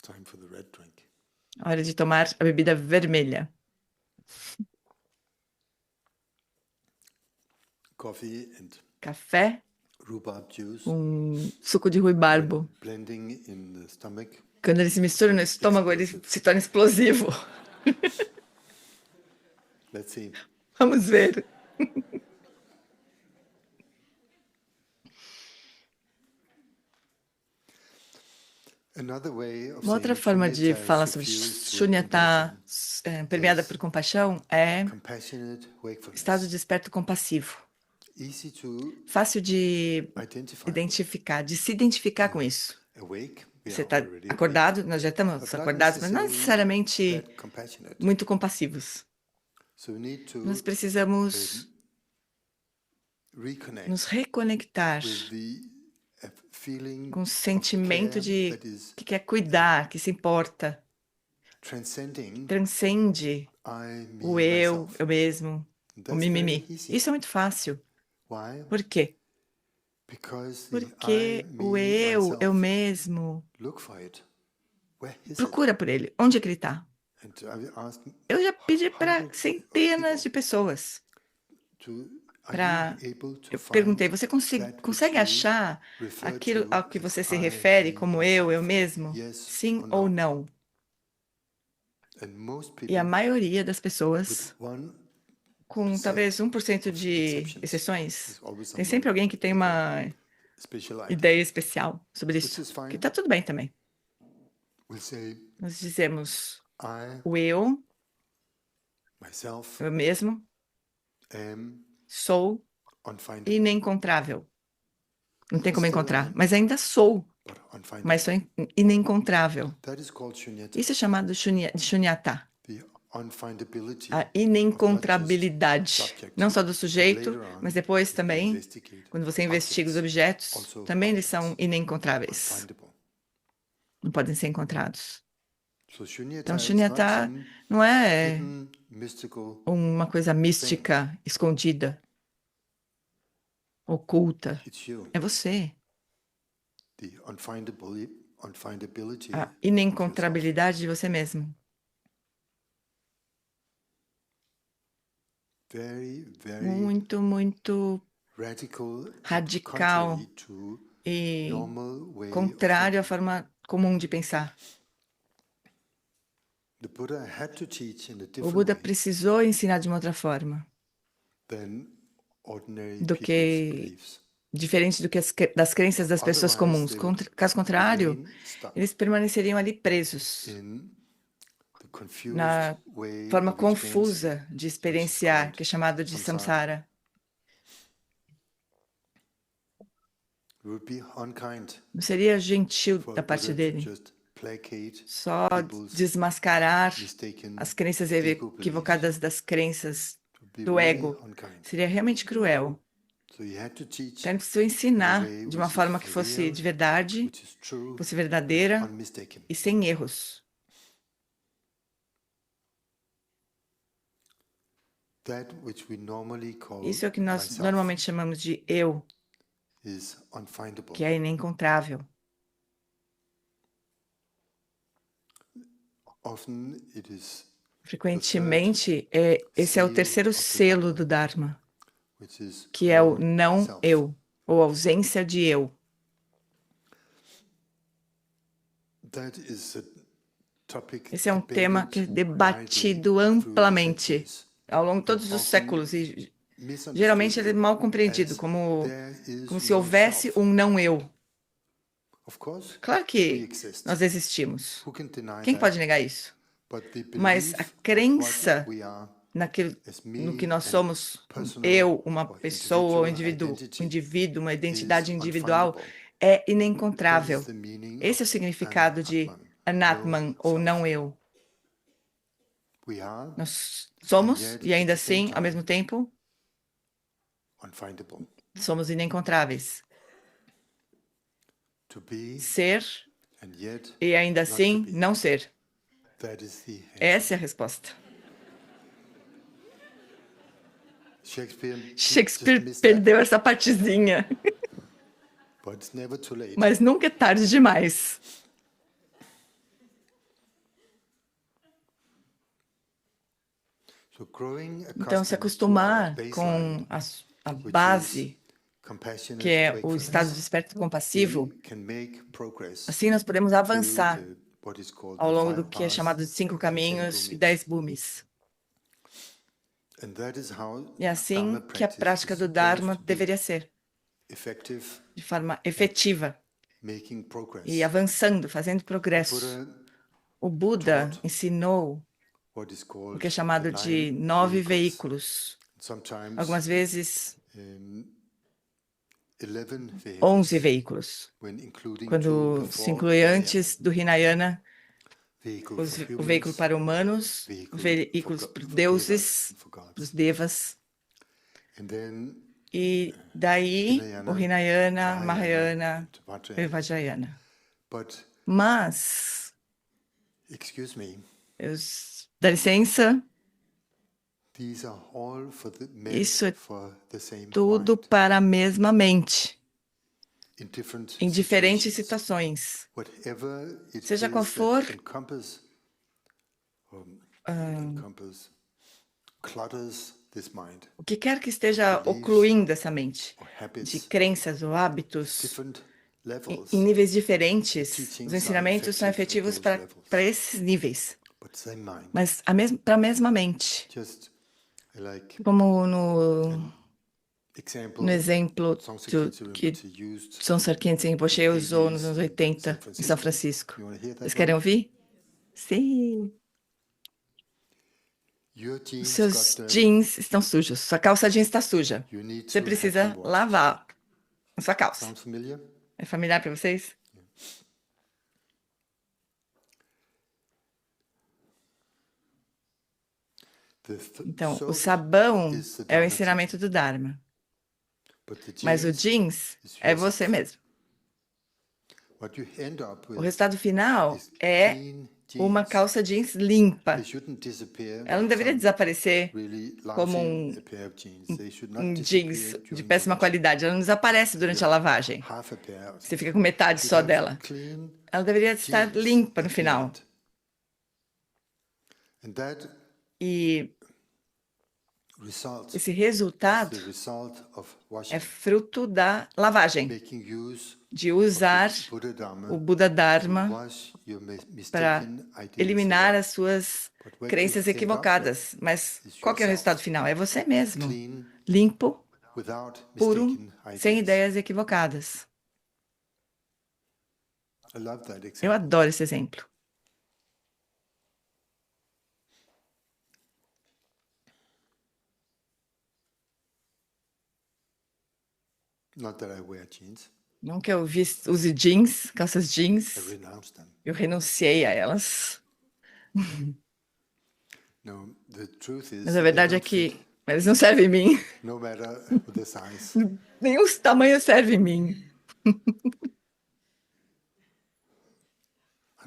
Speaker 2: Time for the red drink.
Speaker 3: Hora de tomar a bebida vermelha.
Speaker 2: Coffee and
Speaker 3: Café
Speaker 2: rhubarb juice.
Speaker 3: com suco de ruibarbo.
Speaker 2: When blending in the stomach,
Speaker 3: Quando ele se mistura no estômago, ele se torna explosivo.
Speaker 2: let's see.
Speaker 3: Vamos ver.
Speaker 2: Another way of
Speaker 3: Uma outra
Speaker 2: saying
Speaker 3: forma de
Speaker 2: Shunyata is
Speaker 3: falar sobre
Speaker 2: suffused with
Speaker 3: Shunyata, permeada
Speaker 2: Yes.
Speaker 3: por compaixão, é
Speaker 2: compassionate wakefulness.
Speaker 3: estado desperto compassivo.
Speaker 2: Easy to
Speaker 3: Fácil de
Speaker 2: identify.
Speaker 3: identificar, de se identificar com isso.
Speaker 2: Awake, we
Speaker 3: Você
Speaker 2: are
Speaker 3: está
Speaker 2: already awake,
Speaker 3: acordado, nós já estamos
Speaker 2: but not
Speaker 3: acordados, mas não necessariamente
Speaker 2: that compassionate.
Speaker 3: muito compassivos.
Speaker 2: So we need to
Speaker 3: Nós precisamos
Speaker 2: reconnect
Speaker 3: nos reconectar
Speaker 2: with the feeling
Speaker 3: com o
Speaker 2: of
Speaker 3: sentimento
Speaker 2: care
Speaker 3: de
Speaker 2: that is
Speaker 3: que quer cuidar, que se importa,
Speaker 2: transcending
Speaker 3: transcende
Speaker 2: I, me,
Speaker 3: o eu,
Speaker 2: myself.
Speaker 3: eu mesmo, o
Speaker 2: That's
Speaker 3: mimimi.
Speaker 2: very easy.
Speaker 3: Isso é muito fácil.
Speaker 2: Why?
Speaker 3: Por quê?
Speaker 2: Because the
Speaker 3: Porque
Speaker 2: I,
Speaker 3: o
Speaker 2: me,
Speaker 3: eu
Speaker 2: myself,
Speaker 3: mesmo,
Speaker 2: look for it. Where is it?
Speaker 3: procura por ele. Onde é que ele está?
Speaker 2: And I asked
Speaker 3: Eu já pedi para
Speaker 2: hundreds of
Speaker 3: centenas de
Speaker 2: people
Speaker 3: pessoas.
Speaker 2: are
Speaker 3: Pra...
Speaker 2: you able to
Speaker 3: Eu
Speaker 2: find
Speaker 3: perguntei, você
Speaker 2: that which
Speaker 3: consegue
Speaker 2: you
Speaker 3: achar
Speaker 2: refer
Speaker 3: aquilo
Speaker 2: to
Speaker 3: ao que você
Speaker 2: as
Speaker 3: se
Speaker 2: I,
Speaker 3: refere
Speaker 2: me,
Speaker 3: como
Speaker 2: myself?
Speaker 3: eu mesmo?
Speaker 2: Yes
Speaker 3: Sim
Speaker 2: or
Speaker 3: ou
Speaker 2: no?
Speaker 3: não?
Speaker 2: And most
Speaker 3: E a
Speaker 2: people,
Speaker 3: maioria das
Speaker 2: with
Speaker 3: pessoas,
Speaker 2: 1%,
Speaker 3: com talvez 1%
Speaker 2: of
Speaker 3: de
Speaker 2: exceptions,
Speaker 3: exceções,
Speaker 2: there's always
Speaker 3: tem
Speaker 2: someone
Speaker 3: sempre alguém que tem
Speaker 2: with
Speaker 3: uma
Speaker 2: a special idea.
Speaker 3: ideia especial sobre
Speaker 2: Which
Speaker 3: isso,
Speaker 2: is fine.
Speaker 3: que está tudo bem também.
Speaker 2: We'll say
Speaker 3: Nós dizemos
Speaker 2: I,
Speaker 3: o eu
Speaker 2: myself,
Speaker 3: mesmo,
Speaker 2: am
Speaker 3: sou
Speaker 2: unfindable.
Speaker 3: inencontrável. Não tem como
Speaker 2: Still
Speaker 3: encontrar,
Speaker 2: am,
Speaker 3: mas ainda sou,
Speaker 2: but unfindable.
Speaker 3: mas sou inencontrável.
Speaker 2: That is called shunyata.
Speaker 3: Isso é chamado de Shunyata,
Speaker 2: The unfindability
Speaker 3: a
Speaker 2: of not just
Speaker 3: inencontrabilidade,
Speaker 2: subject,
Speaker 3: não só do
Speaker 2: but
Speaker 3: sujeito,
Speaker 2: later on,
Speaker 3: mas depois
Speaker 2: if you
Speaker 3: também,
Speaker 2: investigate
Speaker 3: quando você investiga os
Speaker 2: objects,
Speaker 3: objetos,
Speaker 2: also
Speaker 3: também eles
Speaker 2: objects,
Speaker 3: são inencontráveis,
Speaker 2: unfindable.
Speaker 3: não podem ser encontrados.
Speaker 2: So shunyata
Speaker 3: Então,
Speaker 2: is not
Speaker 3: Shunyata
Speaker 2: some
Speaker 3: não é
Speaker 2: hidden mystical
Speaker 3: uma coisa mística, escondida, oculta.
Speaker 2: it's you.
Speaker 3: É você.
Speaker 2: The unfindability
Speaker 3: A
Speaker 2: of yourself.
Speaker 3: inencontrabilidade de você mesmo.
Speaker 2: Very, very
Speaker 3: Muito, muito
Speaker 2: radical, and
Speaker 3: radical
Speaker 2: contrary to
Speaker 3: e
Speaker 2: normal way of
Speaker 3: contrário à
Speaker 2: thinking.
Speaker 3: forma comum de pensar.
Speaker 2: The Buddha had to teach in a
Speaker 3: O
Speaker 2: different
Speaker 3: Buda
Speaker 2: way
Speaker 3: precisou ensinar de uma outra forma,
Speaker 2: than ordinary
Speaker 3: do
Speaker 2: people's
Speaker 3: que
Speaker 2: beliefs.
Speaker 3: diferente do que das crenças das pessoas
Speaker 2: Otherwise,
Speaker 3: comuns.
Speaker 2: they would
Speaker 3: Caso contrário,
Speaker 2: remain stuck
Speaker 3: eles permaneceriam ali presos
Speaker 2: in the confused
Speaker 3: na
Speaker 2: way
Speaker 3: forma
Speaker 2: of experiencing,
Speaker 3: confusa de experienciar,
Speaker 2: called
Speaker 3: que é chamado de samsara.
Speaker 2: It would be unkind
Speaker 3: Não seria gentil
Speaker 2: for
Speaker 3: da
Speaker 2: a
Speaker 3: parte
Speaker 2: Buddha to
Speaker 3: dele
Speaker 2: just placate
Speaker 3: só
Speaker 2: people's
Speaker 3: desmascarar
Speaker 2: mistaken
Speaker 3: as crenças
Speaker 2: ego beliefs.
Speaker 3: equivocadas das crenças
Speaker 2: It would be
Speaker 3: do
Speaker 2: really
Speaker 3: ego.
Speaker 2: unkind.
Speaker 3: Seria realmente cruel.
Speaker 2: So he had to teach
Speaker 3: Então, ele precisou
Speaker 2: in a
Speaker 3: ensinar
Speaker 2: way
Speaker 3: de uma
Speaker 2: which
Speaker 3: forma
Speaker 2: is
Speaker 3: que fosse
Speaker 2: real,
Speaker 3: de verdade,
Speaker 2: which is true,
Speaker 3: fosse verdadeira
Speaker 2: unmistaken.
Speaker 3: e sem erros.
Speaker 2: That which we normally call
Speaker 3: Isso é o que nós
Speaker 2: myself
Speaker 3: normalmente chamamos de eu,
Speaker 2: is unfindable.
Speaker 3: que é inencontrável.
Speaker 2: Often it is
Speaker 3: Frequentemente, esse é o
Speaker 2: seal
Speaker 3: terceiro
Speaker 2: of the
Speaker 3: selo
Speaker 2: Dharma,
Speaker 3: do Dharma,
Speaker 2: which is
Speaker 3: que é o
Speaker 2: no
Speaker 3: não
Speaker 2: self.
Speaker 3: eu, ou ausência de eu.
Speaker 2: That is a topic
Speaker 3: Esse é um tema que é
Speaker 2: debated
Speaker 3: debatido
Speaker 2: widely through the
Speaker 3: amplamente
Speaker 2: centuries.
Speaker 3: ao longo de todos os
Speaker 2: Often
Speaker 3: séculos e
Speaker 2: misunderstood
Speaker 3: geralmente ele é mal compreendido,
Speaker 2: as
Speaker 3: como
Speaker 2: there is
Speaker 3: se
Speaker 2: no
Speaker 3: houvesse
Speaker 2: self.
Speaker 3: um não eu.
Speaker 2: Of course,
Speaker 3: Claro
Speaker 2: we
Speaker 3: que
Speaker 2: exist.
Speaker 3: nós existimos.
Speaker 2: Who can deny
Speaker 3: Quem
Speaker 2: that?
Speaker 3: pode negar isso?
Speaker 2: But the
Speaker 3: Mas
Speaker 2: belief
Speaker 3: a
Speaker 2: of
Speaker 3: crença
Speaker 2: what we are
Speaker 3: naquilo,
Speaker 2: as
Speaker 3: no
Speaker 2: me,
Speaker 3: que nós
Speaker 2: an
Speaker 3: somos,
Speaker 2: personal
Speaker 3: eu, uma
Speaker 2: or
Speaker 3: pessoa, ou
Speaker 2: individual
Speaker 3: um indivíduo, uma
Speaker 2: is
Speaker 3: identidade individual,
Speaker 2: unfindable.
Speaker 3: é
Speaker 2: That is
Speaker 3: inencontrável.
Speaker 2: the meaning
Speaker 3: Esse é o
Speaker 2: of
Speaker 3: significado de Anatman,
Speaker 2: no
Speaker 3: ou
Speaker 2: self.
Speaker 3: não eu.
Speaker 2: We are
Speaker 3: Nós somos,
Speaker 2: yet
Speaker 3: e ainda
Speaker 2: at the same
Speaker 3: assim, ao
Speaker 2: time
Speaker 3: mesmo tempo,
Speaker 2: unfindable.
Speaker 3: somos inencontráveis.
Speaker 2: To be
Speaker 3: Ser
Speaker 2: and yet
Speaker 3: e ainda
Speaker 2: not to
Speaker 3: assim
Speaker 2: be.
Speaker 3: não ser.
Speaker 2: That is the answer.
Speaker 3: Essa é a resposta.
Speaker 2: Shakespeare
Speaker 3: Shakespeare
Speaker 2: just missed that,
Speaker 3: perdeu essa partezinha,
Speaker 2: but it's never too late.
Speaker 3: mas nunca é tarde demais.
Speaker 2: So growing
Speaker 3: Então, se
Speaker 2: accustomed to our
Speaker 3: acostumar
Speaker 2: baseline,
Speaker 3: com a
Speaker 2: which is
Speaker 3: base,
Speaker 2: compassionate
Speaker 3: que é o estado de
Speaker 2: wakefulness,
Speaker 3: desperto compassivo,
Speaker 2: we can make progress
Speaker 3: assim nós podemos
Speaker 2: through
Speaker 3: avançar
Speaker 2: what is called
Speaker 3: ao
Speaker 2: the
Speaker 3: longo do
Speaker 2: five
Speaker 3: que é
Speaker 2: paths
Speaker 3: chamado de 5
Speaker 2: and 10
Speaker 3: caminhos e
Speaker 2: bhumis.
Speaker 3: 10 bhumis.
Speaker 2: And that is how
Speaker 3: E é assim
Speaker 2: Dharma
Speaker 3: que a
Speaker 2: practice
Speaker 3: prática
Speaker 2: is
Speaker 3: do
Speaker 2: supposed
Speaker 3: Dharma
Speaker 2: to be
Speaker 3: deveria ser,
Speaker 2: effective,
Speaker 3: de forma efetiva
Speaker 2: making
Speaker 3: e
Speaker 2: progress.
Speaker 3: avançando, fazendo
Speaker 2: The
Speaker 3: progresso.
Speaker 2: Buddha
Speaker 3: O Buda
Speaker 2: taught
Speaker 3: ensinou
Speaker 2: what is
Speaker 3: o
Speaker 2: called
Speaker 3: que é
Speaker 2: the
Speaker 3: chamado de
Speaker 2: 9
Speaker 3: 9
Speaker 2: vehicles.
Speaker 3: veículos.
Speaker 2: Sometimes
Speaker 3: Algumas vezes,
Speaker 2: 11
Speaker 3: 11
Speaker 2: vehicles,
Speaker 3: veículos.
Speaker 2: when including two
Speaker 3: Quando se
Speaker 2: before
Speaker 3: inclui
Speaker 2: Hinayana.
Speaker 3: antes do Hinayana,
Speaker 2: Vehicle for
Speaker 3: o veículo
Speaker 2: humans,
Speaker 3: para humanos,
Speaker 2: vehicle
Speaker 3: veículos
Speaker 2: for
Speaker 3: para
Speaker 2: devas
Speaker 3: deuses,
Speaker 2: and for
Speaker 3: para os
Speaker 2: gods.
Speaker 3: devas.
Speaker 2: And then
Speaker 3: E daí o Hinayana, Mahayana
Speaker 2: and
Speaker 3: e o
Speaker 2: Vajrayana.
Speaker 3: Vajrayana.
Speaker 2: But,
Speaker 3: Mas,
Speaker 2: excuse me,
Speaker 3: dá licença,
Speaker 2: these are all
Speaker 3: isso é
Speaker 2: for the same
Speaker 3: tudo
Speaker 2: mind
Speaker 3: para a mesma mente,
Speaker 2: in different
Speaker 3: em diferentes
Speaker 2: situations.
Speaker 3: situações.
Speaker 2: Whatever it
Speaker 3: Seja
Speaker 2: is
Speaker 3: qual for,
Speaker 2: that clutters this mind,
Speaker 3: o que quer que esteja ocluindo essa mente,
Speaker 2: or
Speaker 3: de
Speaker 2: habits,
Speaker 3: crenças ou hábitos,
Speaker 2: different
Speaker 3: em
Speaker 2: levels,
Speaker 3: níveis diferentes,
Speaker 2: teachings
Speaker 3: os
Speaker 2: are
Speaker 3: ensinamentos são
Speaker 2: effective at
Speaker 3: efetivos
Speaker 2: those levels.
Speaker 3: para esses níveis,
Speaker 2: but same mind.
Speaker 3: mas para a mesma mente.
Speaker 2: Just like
Speaker 3: Como no
Speaker 2: example,
Speaker 3: exemplo
Speaker 2: Songtse Khyentse
Speaker 3: que
Speaker 2: Rinpoche used
Speaker 3: Sonsar Khyentse Rinpoche
Speaker 2: in the
Speaker 3: usou nos
Speaker 2: 80s
Speaker 3: anos
Speaker 2: in
Speaker 3: 80 em São Francisco.
Speaker 2: You want to hear that
Speaker 3: Vocês querem
Speaker 2: one?
Speaker 3: ouvir? Sim.
Speaker 2: Your
Speaker 3: Os
Speaker 2: jeans
Speaker 3: seus
Speaker 2: got
Speaker 3: jeans estão sujos. Sua calça jeans está suja.
Speaker 2: you need
Speaker 3: Você
Speaker 2: to have
Speaker 3: precisa
Speaker 2: them washed.
Speaker 3: lavar a sua calça.
Speaker 2: Sounds familiar?
Speaker 3: É familiar para vocês? Então, o
Speaker 2: soap
Speaker 3: sabão
Speaker 2: is the
Speaker 3: é o
Speaker 2: Dharma
Speaker 3: ensinamento
Speaker 2: teaching,
Speaker 3: do Dharma,
Speaker 2: but the
Speaker 3: mas o
Speaker 2: jeans
Speaker 3: jeans
Speaker 2: is
Speaker 3: é
Speaker 2: yourself.
Speaker 3: você mesmo.
Speaker 2: What you end up
Speaker 3: O
Speaker 2: with
Speaker 3: resultado final
Speaker 2: is
Speaker 3: é
Speaker 2: clean
Speaker 3: uma
Speaker 2: jeans.
Speaker 3: calça jeans limpa.
Speaker 2: They shouldn't disappear
Speaker 3: Ela não
Speaker 2: like
Speaker 3: deveria
Speaker 2: some
Speaker 3: desaparecer
Speaker 2: really
Speaker 3: como
Speaker 2: lousy pair of jeans. They should not
Speaker 3: jeans
Speaker 2: disappear
Speaker 3: de
Speaker 2: during the
Speaker 3: péssima
Speaker 2: washing.
Speaker 3: qualidade. Ela não desaparece durante a lavagem.
Speaker 2: Half a pair.
Speaker 3: Você fica com metade
Speaker 2: You
Speaker 3: só
Speaker 2: have
Speaker 3: dela.
Speaker 2: clean
Speaker 3: Ela deveria estar
Speaker 2: jeans
Speaker 3: limpa no
Speaker 2: at the
Speaker 3: final.
Speaker 2: end. And that
Speaker 3: E
Speaker 2: result
Speaker 3: esse
Speaker 2: is
Speaker 3: resultado
Speaker 2: the result of
Speaker 3: é
Speaker 2: washing,
Speaker 3: fruto da lavagem,
Speaker 2: making use
Speaker 3: de
Speaker 2: of
Speaker 3: usar
Speaker 2: the Buddha Dharma
Speaker 3: o Buda
Speaker 2: to
Speaker 3: Dharma
Speaker 2: wash your
Speaker 3: para
Speaker 2: mistaken ideas
Speaker 3: eliminar
Speaker 2: away.
Speaker 3: as suas
Speaker 2: But what
Speaker 3: crenças
Speaker 2: you end up
Speaker 3: equivocadas. Mas
Speaker 2: is
Speaker 3: qual que é o
Speaker 2: yourself.
Speaker 3: resultado final? É você mesmo,
Speaker 2: Clean,
Speaker 3: limpo,
Speaker 2: without
Speaker 3: puro,
Speaker 2: mistaken
Speaker 3: sem
Speaker 2: ideas.
Speaker 3: ideias equivocadas.
Speaker 2: I love that
Speaker 3: Eu
Speaker 2: example.
Speaker 3: adoro esse exemplo.
Speaker 2: Not that I wear jeans.
Speaker 3: Não que eu use jeans, calças
Speaker 2: I
Speaker 3: jeans,
Speaker 2: renounce them.
Speaker 3: eu renunciei a elas.
Speaker 2: No, the truth is
Speaker 3: Mas a
Speaker 2: they
Speaker 3: verdade é
Speaker 2: don't fit,
Speaker 3: que eles não servem em mim.
Speaker 2: no matter the size.
Speaker 3: Nenhum tamanho serve em mim.
Speaker 2: I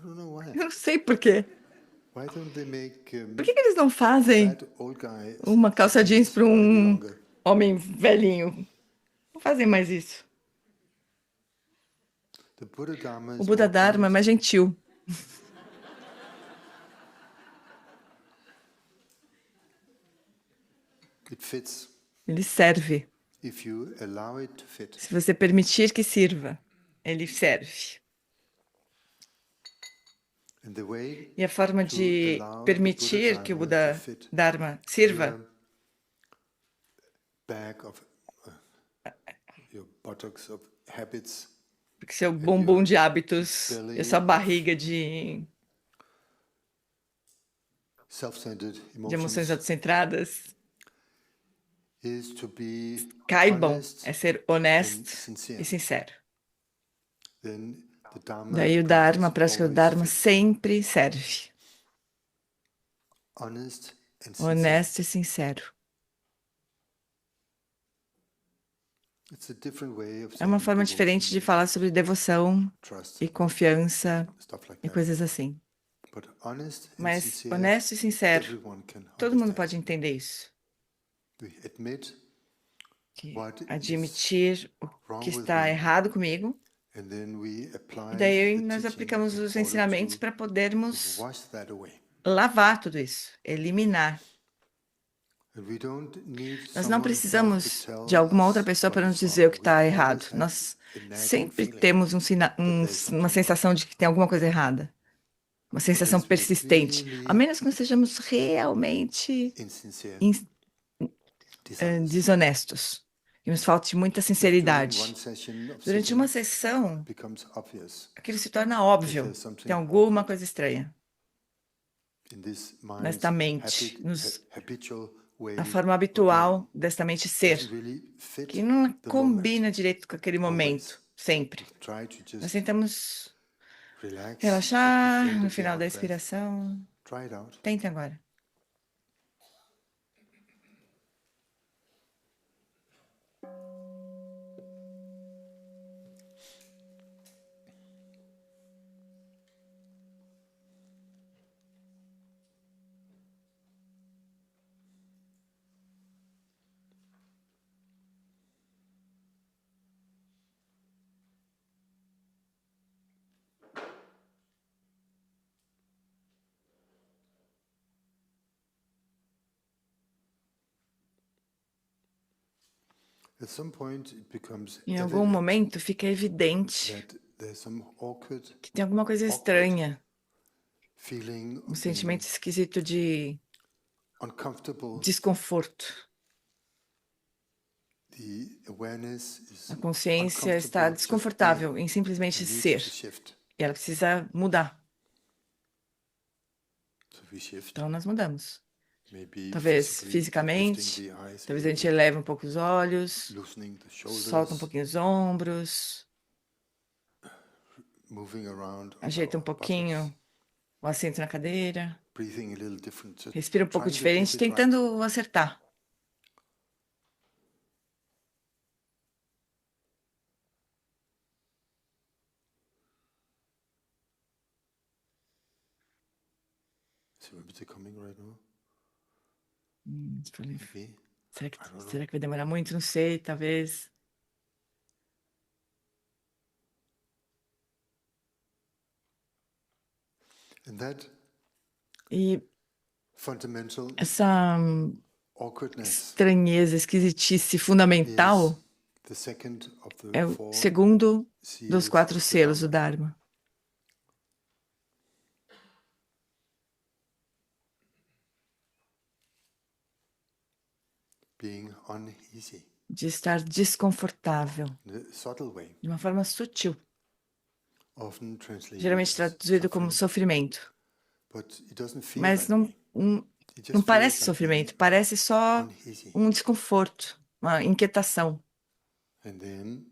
Speaker 2: don't know why.
Speaker 3: Eu não sei por quê.
Speaker 2: Why don't they make
Speaker 3: Por que eles não fazem
Speaker 2: that old guy
Speaker 3: uma calça jeans para
Speaker 2: any
Speaker 3: um
Speaker 2: longer?
Speaker 3: homem velhinho? Não fazem mais isso.
Speaker 2: The Buddha Dharma
Speaker 3: O
Speaker 2: is
Speaker 3: Buda
Speaker 2: more
Speaker 3: Dharma é
Speaker 2: kind.
Speaker 3: mais gentil.
Speaker 2: It fits
Speaker 3: Ele serve.
Speaker 2: if you allow it to fit.
Speaker 3: Se você permitir que sirva, ele serve.
Speaker 2: And the way
Speaker 3: E a forma
Speaker 2: to
Speaker 3: de
Speaker 2: allow
Speaker 3: permitir
Speaker 2: the
Speaker 3: que o
Speaker 2: Buddha
Speaker 3: Buda
Speaker 2: to fit
Speaker 3: Dharma sirva
Speaker 2: your bag of your buttocks of habits,
Speaker 3: porque seu bumbum de hábitos
Speaker 2: belly
Speaker 3: e sua
Speaker 2: of
Speaker 3: barriga de
Speaker 2: self-centered
Speaker 3: emoções
Speaker 2: emotions
Speaker 3: autocentradas
Speaker 2: is to be
Speaker 3: caibam
Speaker 2: honest
Speaker 3: é ser
Speaker 2: and
Speaker 3: honesto
Speaker 2: sincere.
Speaker 3: e sincero.
Speaker 2: Then the Dharma
Speaker 3: Daí o Dharma, a
Speaker 2: practice
Speaker 3: prática do
Speaker 2: always
Speaker 3: Dharma
Speaker 2: fits.
Speaker 3: sempre serve.
Speaker 2: Honest and sincere.
Speaker 3: Honesto e sincero.
Speaker 2: It's a different way of
Speaker 3: É uma
Speaker 2: saying
Speaker 3: forma diferente de
Speaker 2: devotion,
Speaker 3: falar sobre devoção
Speaker 2: trust,
Speaker 3: e confiança
Speaker 2: stuff like
Speaker 3: e
Speaker 2: that.
Speaker 3: coisas assim.
Speaker 2: But honest and
Speaker 3: Mas
Speaker 2: sincere,
Speaker 3: honesto e sincero,
Speaker 2: everyone can
Speaker 3: todo mundo
Speaker 2: understand.
Speaker 3: pode entender isso.
Speaker 2: We admit
Speaker 3: que
Speaker 2: what is
Speaker 3: admitir o
Speaker 2: wrong
Speaker 3: que
Speaker 2: with
Speaker 3: está
Speaker 2: me,
Speaker 3: errado comigo,
Speaker 2: and then we
Speaker 3: e
Speaker 2: apply
Speaker 3: daí
Speaker 2: the
Speaker 3: nós
Speaker 2: teaching
Speaker 3: aplicamos
Speaker 2: in
Speaker 3: os
Speaker 2: order
Speaker 3: ensinamentos para
Speaker 2: to
Speaker 3: podermos
Speaker 2: wash that away.
Speaker 3: lavar tudo isso, eliminar.
Speaker 2: And we don't need
Speaker 3: Nós não
Speaker 2: someone else to
Speaker 3: precisamos
Speaker 2: tell
Speaker 3: de alguma outra
Speaker 2: us
Speaker 3: pessoa
Speaker 2: what
Speaker 3: para nos
Speaker 2: is
Speaker 3: dizer o
Speaker 2: wrong.
Speaker 3: que
Speaker 2: We
Speaker 3: está
Speaker 2: always
Speaker 3: errado.
Speaker 2: have
Speaker 3: Nós
Speaker 2: a nagging
Speaker 3: sempre
Speaker 2: feeling
Speaker 3: temos
Speaker 2: that there's
Speaker 3: uma
Speaker 2: something wrong.
Speaker 3: sensação de que tem alguma coisa errada. Uma sensação
Speaker 2: Unless we
Speaker 3: persistente. A
Speaker 2: really
Speaker 3: menos que nós sejamos realmente
Speaker 2: insincere,
Speaker 3: in-
Speaker 2: dishonest.
Speaker 3: desonestos. E nos falte muita
Speaker 2: If during
Speaker 3: sinceridade.
Speaker 2: one session of
Speaker 3: Durante uma
Speaker 2: sitting
Speaker 3: sessão,
Speaker 2: becomes obvious
Speaker 3: aquilo se torna
Speaker 2: that
Speaker 3: óbvio.
Speaker 2: there's something
Speaker 3: Tem alguma
Speaker 2: wrong
Speaker 3: coisa estranha
Speaker 2: in this
Speaker 3: nesta
Speaker 2: mind's
Speaker 3: mente,
Speaker 2: habitual way
Speaker 3: na forma
Speaker 2: of being,
Speaker 3: habitual desta mente ser,
Speaker 2: doesn't really fit
Speaker 3: que não
Speaker 2: the
Speaker 3: combina
Speaker 2: moment.
Speaker 3: direito com aquele momento, sempre.
Speaker 2: Try to
Speaker 3: Nós
Speaker 2: just
Speaker 3: tentamos
Speaker 2: relax at the
Speaker 3: relaxar
Speaker 2: end
Speaker 3: no
Speaker 2: of the
Speaker 3: final da
Speaker 2: out-breath.
Speaker 3: expiração.
Speaker 2: Try it out.
Speaker 3: Tente agora.
Speaker 2: At some point it becomes
Speaker 3: Em algum
Speaker 2: evident
Speaker 3: momento fica evidente
Speaker 2: that there's some awkward
Speaker 3: que tem alguma coisa estranha,
Speaker 2: feeling
Speaker 3: um
Speaker 2: of
Speaker 3: sentimento
Speaker 2: being
Speaker 3: esquisito de
Speaker 2: uncomfortable.
Speaker 3: desconforto.
Speaker 2: The awareness is
Speaker 3: A consciência está
Speaker 2: uncomfortable just
Speaker 3: desconfortável
Speaker 2: being
Speaker 3: em simplesmente
Speaker 2: and needs
Speaker 3: ser.
Speaker 2: to shift.
Speaker 3: E ela precisa mudar.
Speaker 2: So we shift.
Speaker 3: Então nós mudamos.
Speaker 2: Maybe
Speaker 3: Talvez
Speaker 2: physically
Speaker 3: fisicamente,
Speaker 2: lifting the eyes a
Speaker 3: talvez a gente
Speaker 2: little bit,
Speaker 3: eleve um pouco os olhos,
Speaker 2: loosening the
Speaker 3: solta um
Speaker 2: shoulders,
Speaker 3: pouquinho os ombros,
Speaker 2: moving around on
Speaker 3: ajeita um
Speaker 2: our
Speaker 3: pouquinho
Speaker 2: buttocks,
Speaker 3: o assento na cadeira,
Speaker 2: breathing a little different, just
Speaker 3: respira um pouco
Speaker 2: trying to get
Speaker 3: diferente,
Speaker 2: it right.
Speaker 3: tentando acertar.
Speaker 2: So maybe it's coming right now.
Speaker 3: Falei,
Speaker 2: Maybe.
Speaker 3: será que vai demorar muito? Não sei, talvez.
Speaker 2: And that
Speaker 3: E
Speaker 2: fundamental
Speaker 3: essa
Speaker 2: awkwardness
Speaker 3: estranheza, esquisitice fundamental
Speaker 2: is the second of the
Speaker 3: é o
Speaker 2: four
Speaker 3: segundo
Speaker 2: seals
Speaker 3: dos 4
Speaker 2: of the
Speaker 3: selos do
Speaker 2: Dharma.
Speaker 3: Dharma.
Speaker 2: Being uneasy
Speaker 3: De estar desconfortável,
Speaker 2: in a subtle way,
Speaker 3: de uma forma sutil,
Speaker 2: often translated
Speaker 3: geralmente
Speaker 2: as
Speaker 3: traduzido como
Speaker 2: suffering,
Speaker 3: sofrimento.
Speaker 2: but it doesn't feel
Speaker 3: Mas
Speaker 2: that way. It just
Speaker 3: não parece
Speaker 2: feels like
Speaker 3: sofrimento, parece só
Speaker 2: being uneasy.
Speaker 3: um desconforto, uma inquietação.
Speaker 2: And then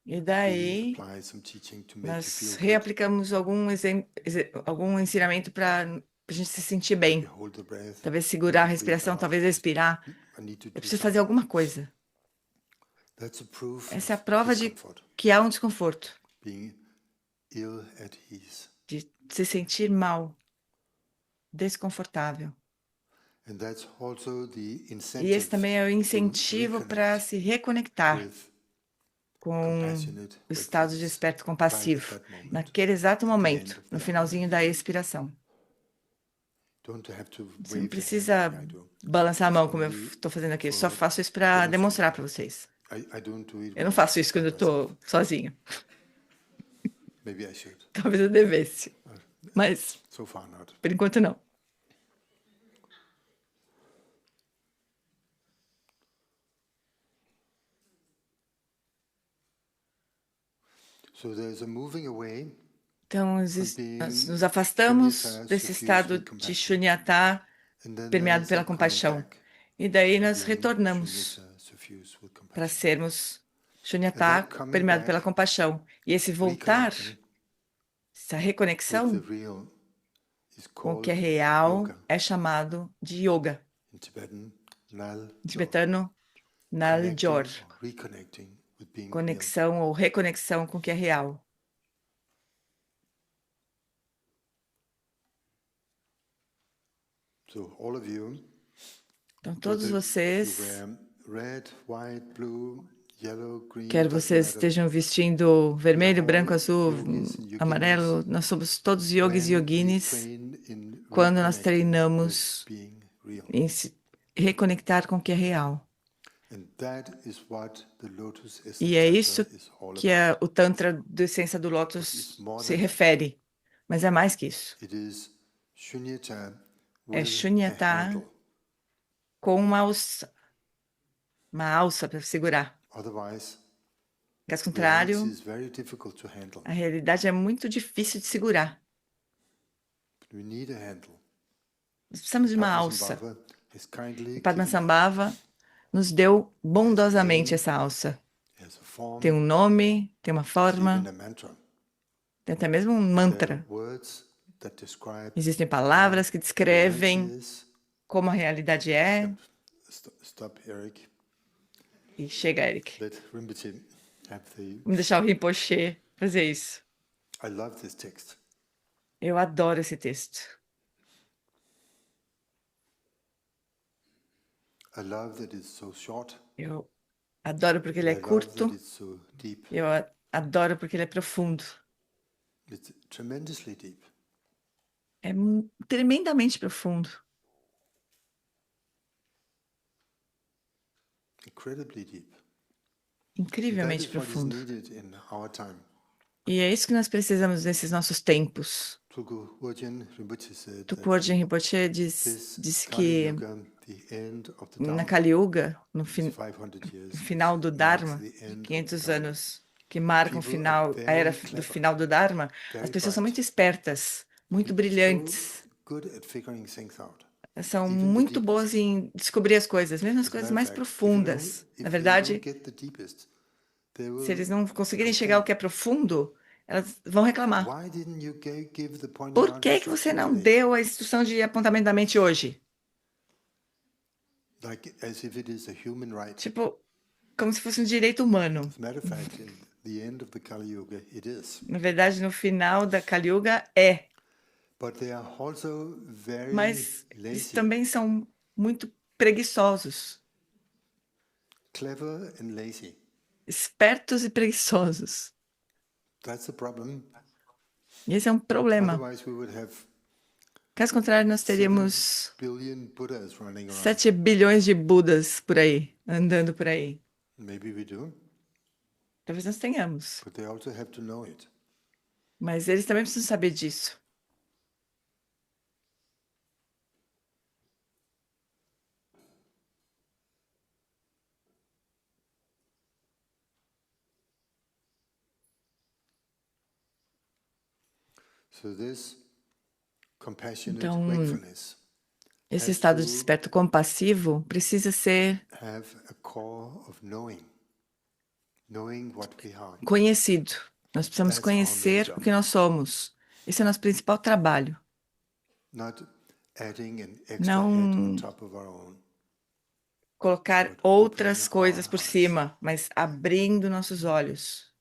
Speaker 3: E
Speaker 2: we
Speaker 3: daí
Speaker 2: apply some teaching to make you
Speaker 3: nós
Speaker 2: feel good.
Speaker 3: reaplicamos algum ensinamento para a gente se sentir bem.
Speaker 2: You hold the breath,
Speaker 3: Talvez segurar a
Speaker 2: breathe
Speaker 3: respiração,
Speaker 2: out.
Speaker 3: talvez respirar.
Speaker 2: I need to
Speaker 3: Eu
Speaker 2: do
Speaker 3: preciso fazer
Speaker 2: something.
Speaker 3: alguma coisa.
Speaker 2: That's a proof
Speaker 3: Essa é a
Speaker 2: of
Speaker 3: prova de
Speaker 2: discomfort,
Speaker 3: que há um desconforto,
Speaker 2: being ill at ease.
Speaker 3: de se sentir mal, desconfortável.
Speaker 2: And that's also the
Speaker 3: E esse
Speaker 2: incentive
Speaker 3: também é o
Speaker 2: to
Speaker 3: incentivo para
Speaker 2: reconnect
Speaker 3: se reconectar
Speaker 2: with
Speaker 3: com
Speaker 2: compassionate
Speaker 3: o estado de
Speaker 2: wakefulness
Speaker 3: desperto
Speaker 2: right
Speaker 3: compassivo,
Speaker 2: at that moment.
Speaker 3: naquele exato
Speaker 2: end
Speaker 3: momento,
Speaker 2: of
Speaker 3: no
Speaker 2: the
Speaker 3: finalzinho da expiração.
Speaker 2: Don't have to
Speaker 3: Você
Speaker 2: wave
Speaker 3: não
Speaker 2: your
Speaker 3: precisa
Speaker 2: hand like I do.
Speaker 3: balançar a mão como eu
Speaker 2: Only
Speaker 3: estou fazendo aqui, eu
Speaker 2: for
Speaker 3: só faço isso para
Speaker 2: demonstration.
Speaker 3: demonstrar para vocês.
Speaker 2: I don't do it
Speaker 3: Eu não
Speaker 2: when
Speaker 3: faço
Speaker 2: I'm
Speaker 3: isso quando
Speaker 2: by
Speaker 3: eu estou
Speaker 2: myself.
Speaker 3: sozinho.
Speaker 2: Maybe I should.
Speaker 3: Talvez eu devesse, mas
Speaker 2: So far not.
Speaker 3: por enquanto não.
Speaker 2: So there's a moving away.
Speaker 3: Então, nós nos afastamos desse estado de Shunyata
Speaker 2: And then
Speaker 3: permeado
Speaker 2: there's
Speaker 3: pela
Speaker 2: a coming
Speaker 3: compaixão.
Speaker 2: back
Speaker 3: E daí
Speaker 2: to
Speaker 3: nós
Speaker 2: being
Speaker 3: retornamos
Speaker 2: shunyata, suffused with compassion.
Speaker 3: para sermos Shunyata
Speaker 2: that coming
Speaker 3: permeado
Speaker 2: back,
Speaker 3: pela compaixão. E esse voltar,
Speaker 2: Reconnecting
Speaker 3: essa
Speaker 2: with
Speaker 3: reconexão
Speaker 2: the real is
Speaker 3: com o
Speaker 2: called
Speaker 3: que é real
Speaker 2: yoga.
Speaker 3: é chamado de yoga.
Speaker 2: In Tibetan, Nal
Speaker 3: Em tibetano, Naljor,
Speaker 2: reconnecting with being real.
Speaker 3: conexão ou reconexão com o que é real.
Speaker 2: So all of you
Speaker 3: Então, todos
Speaker 2: Whether you
Speaker 3: vocês,
Speaker 2: wear red, white, blue, yellow, green,
Speaker 3: quer
Speaker 2: doesn't
Speaker 3: vocês
Speaker 2: matter.
Speaker 3: estejam vestindo vermelho, branco,
Speaker 2: all
Speaker 3: azul,
Speaker 2: yogis and yoginis
Speaker 3: amarelo, nós somos todos yogis e
Speaker 2: when we
Speaker 3: yoginis
Speaker 2: train in
Speaker 3: quando nós
Speaker 2: reconnecting with
Speaker 3: treinamos
Speaker 2: being real.
Speaker 3: em se reconectar com o que é real.
Speaker 2: And that is what the Lotus Essence
Speaker 3: E é
Speaker 2: Tantra
Speaker 3: isso
Speaker 2: is all
Speaker 3: que
Speaker 2: about.
Speaker 3: o Tantra do Essência do
Speaker 2: It's
Speaker 3: Lótus
Speaker 2: more
Speaker 3: se
Speaker 2: than that.
Speaker 3: refere. Mas é mais que isso.
Speaker 2: It is Shunyata
Speaker 3: É
Speaker 2: with a
Speaker 3: Shunyata
Speaker 2: handle.
Speaker 3: com uma alça para segurar.
Speaker 2: Otherwise,
Speaker 3: Caso
Speaker 2: reality
Speaker 3: contrário,
Speaker 2: is very difficult to handle.
Speaker 3: a realidade é muito difícil de segurar.
Speaker 2: But we need a handle.
Speaker 3: Nós precisamos de uma alça.
Speaker 2: Padmasambhava has kindly
Speaker 3: O Padmasambhava
Speaker 2: given
Speaker 3: nos deu bondosamente essa alça.
Speaker 2: as a form,
Speaker 3: Tem um nome, tem uma
Speaker 2: it's
Speaker 3: forma,
Speaker 2: even a mantra.
Speaker 3: tem até mesmo um
Speaker 2: There are
Speaker 3: mantra.
Speaker 2: words that describe
Speaker 3: Existem palavras que
Speaker 2: reality
Speaker 3: descrevem
Speaker 2: is.
Speaker 3: como a realidade é.
Speaker 2: Stop, Eric.
Speaker 3: E chega, Eric.
Speaker 2: Let Rinpoche have the.
Speaker 3: Vamos deixar o Rinpoche fazer isso.
Speaker 2: I love this text.
Speaker 3: Eu adoro esse texto.
Speaker 2: I love that it's so short.
Speaker 3: Eu adoro porque ele
Speaker 2: I
Speaker 3: é
Speaker 2: love
Speaker 3: curto.
Speaker 2: that it's so deep.
Speaker 3: Eu adoro porque ele é profundo.
Speaker 2: It's tremendously deep.
Speaker 3: É tremendamente profundo.
Speaker 2: Incredibly deep.
Speaker 3: Incrivelmente
Speaker 2: That is what is
Speaker 3: profundo.
Speaker 2: needed in our time.
Speaker 3: E é isso que nós precisamos nesses nossos tempos.
Speaker 2: Tulku Urgyen Rinpoche said
Speaker 3: Tulku
Speaker 2: that
Speaker 3: Urgyen Rinpoche
Speaker 2: this
Speaker 3: disse
Speaker 2: Kali
Speaker 3: que
Speaker 2: Yuga, the end of the
Speaker 3: na
Speaker 2: Dharma,
Speaker 3: Kali Yuga, no
Speaker 2: is 500 years,
Speaker 3: final do
Speaker 2: marks
Speaker 3: Dharma,
Speaker 2: the end of
Speaker 3: 500
Speaker 2: the Dharma.
Speaker 3: anos que marcam o
Speaker 2: People
Speaker 3: final,
Speaker 2: are
Speaker 3: a era
Speaker 2: very
Speaker 3: do
Speaker 2: clever,
Speaker 3: final do Dharma, as
Speaker 2: very
Speaker 3: pessoas são
Speaker 2: bright,
Speaker 3: muito espertas, muito brilhantes,
Speaker 2: so good at figuring things out.
Speaker 3: são
Speaker 2: Even the
Speaker 3: muito
Speaker 2: deepest.
Speaker 3: boas em descobrir as coisas, mesmo as
Speaker 2: As a
Speaker 3: coisas
Speaker 2: matter
Speaker 3: mais
Speaker 2: of fact,
Speaker 3: profundas.
Speaker 2: if
Speaker 3: Na
Speaker 2: they don't
Speaker 3: verdade,
Speaker 2: get the deepest, they
Speaker 3: se eles
Speaker 2: will
Speaker 3: não conseguirem chegar ao
Speaker 2: complain.
Speaker 3: que é profundo, elas vão reclamar.
Speaker 2: Why didn't you give the pointing
Speaker 3: Por
Speaker 2: out
Speaker 3: que que você
Speaker 2: instruction
Speaker 3: não
Speaker 2: today?
Speaker 3: deu a instrução de apontamento da mente hoje?
Speaker 2: Like as if it is a human right.
Speaker 3: Tipo, como se fosse um direito humano.
Speaker 2: As a matter of fact, in the end of the Kali Yuga, it is.
Speaker 3: Na verdade, no final da Kali Yuga é.
Speaker 2: But they are also very
Speaker 3: Mas eles
Speaker 2: lazy,
Speaker 3: também são muito preguiçosos,
Speaker 2: clever and lazy.
Speaker 3: espertos e preguiçosos.
Speaker 2: That's the problem.
Speaker 3: E esse é um problema.
Speaker 2: Otherwise, we would have
Speaker 3: Caso contrário, nós
Speaker 2: 7
Speaker 3: teríamos
Speaker 2: billion Buddhas running around.
Speaker 3: 7 bilhões de Budas por aí, andando por aí.
Speaker 2: Maybe we do,
Speaker 3: Talvez nós tenhamos.
Speaker 2: but they also have to know it.
Speaker 3: Mas eles também precisam saber disso.
Speaker 2: So this compassionate
Speaker 3: Então,
Speaker 2: wakefulness
Speaker 3: esse estado de desperto compassivo precisa ser
Speaker 2: have a core of knowing what we are.
Speaker 3: conhecido. Nós precisamos
Speaker 2: That's our main
Speaker 3: conhecer
Speaker 2: job.
Speaker 3: o que nós somos. Esse é o nosso principal trabalho.
Speaker 2: Not adding an extra
Speaker 3: Não
Speaker 2: head on top of our own.
Speaker 3: colocar
Speaker 2: But
Speaker 3: outras
Speaker 2: opening
Speaker 3: coisas
Speaker 2: our
Speaker 3: por
Speaker 2: eyes.
Speaker 3: cima, mas abrindo nossos olhos.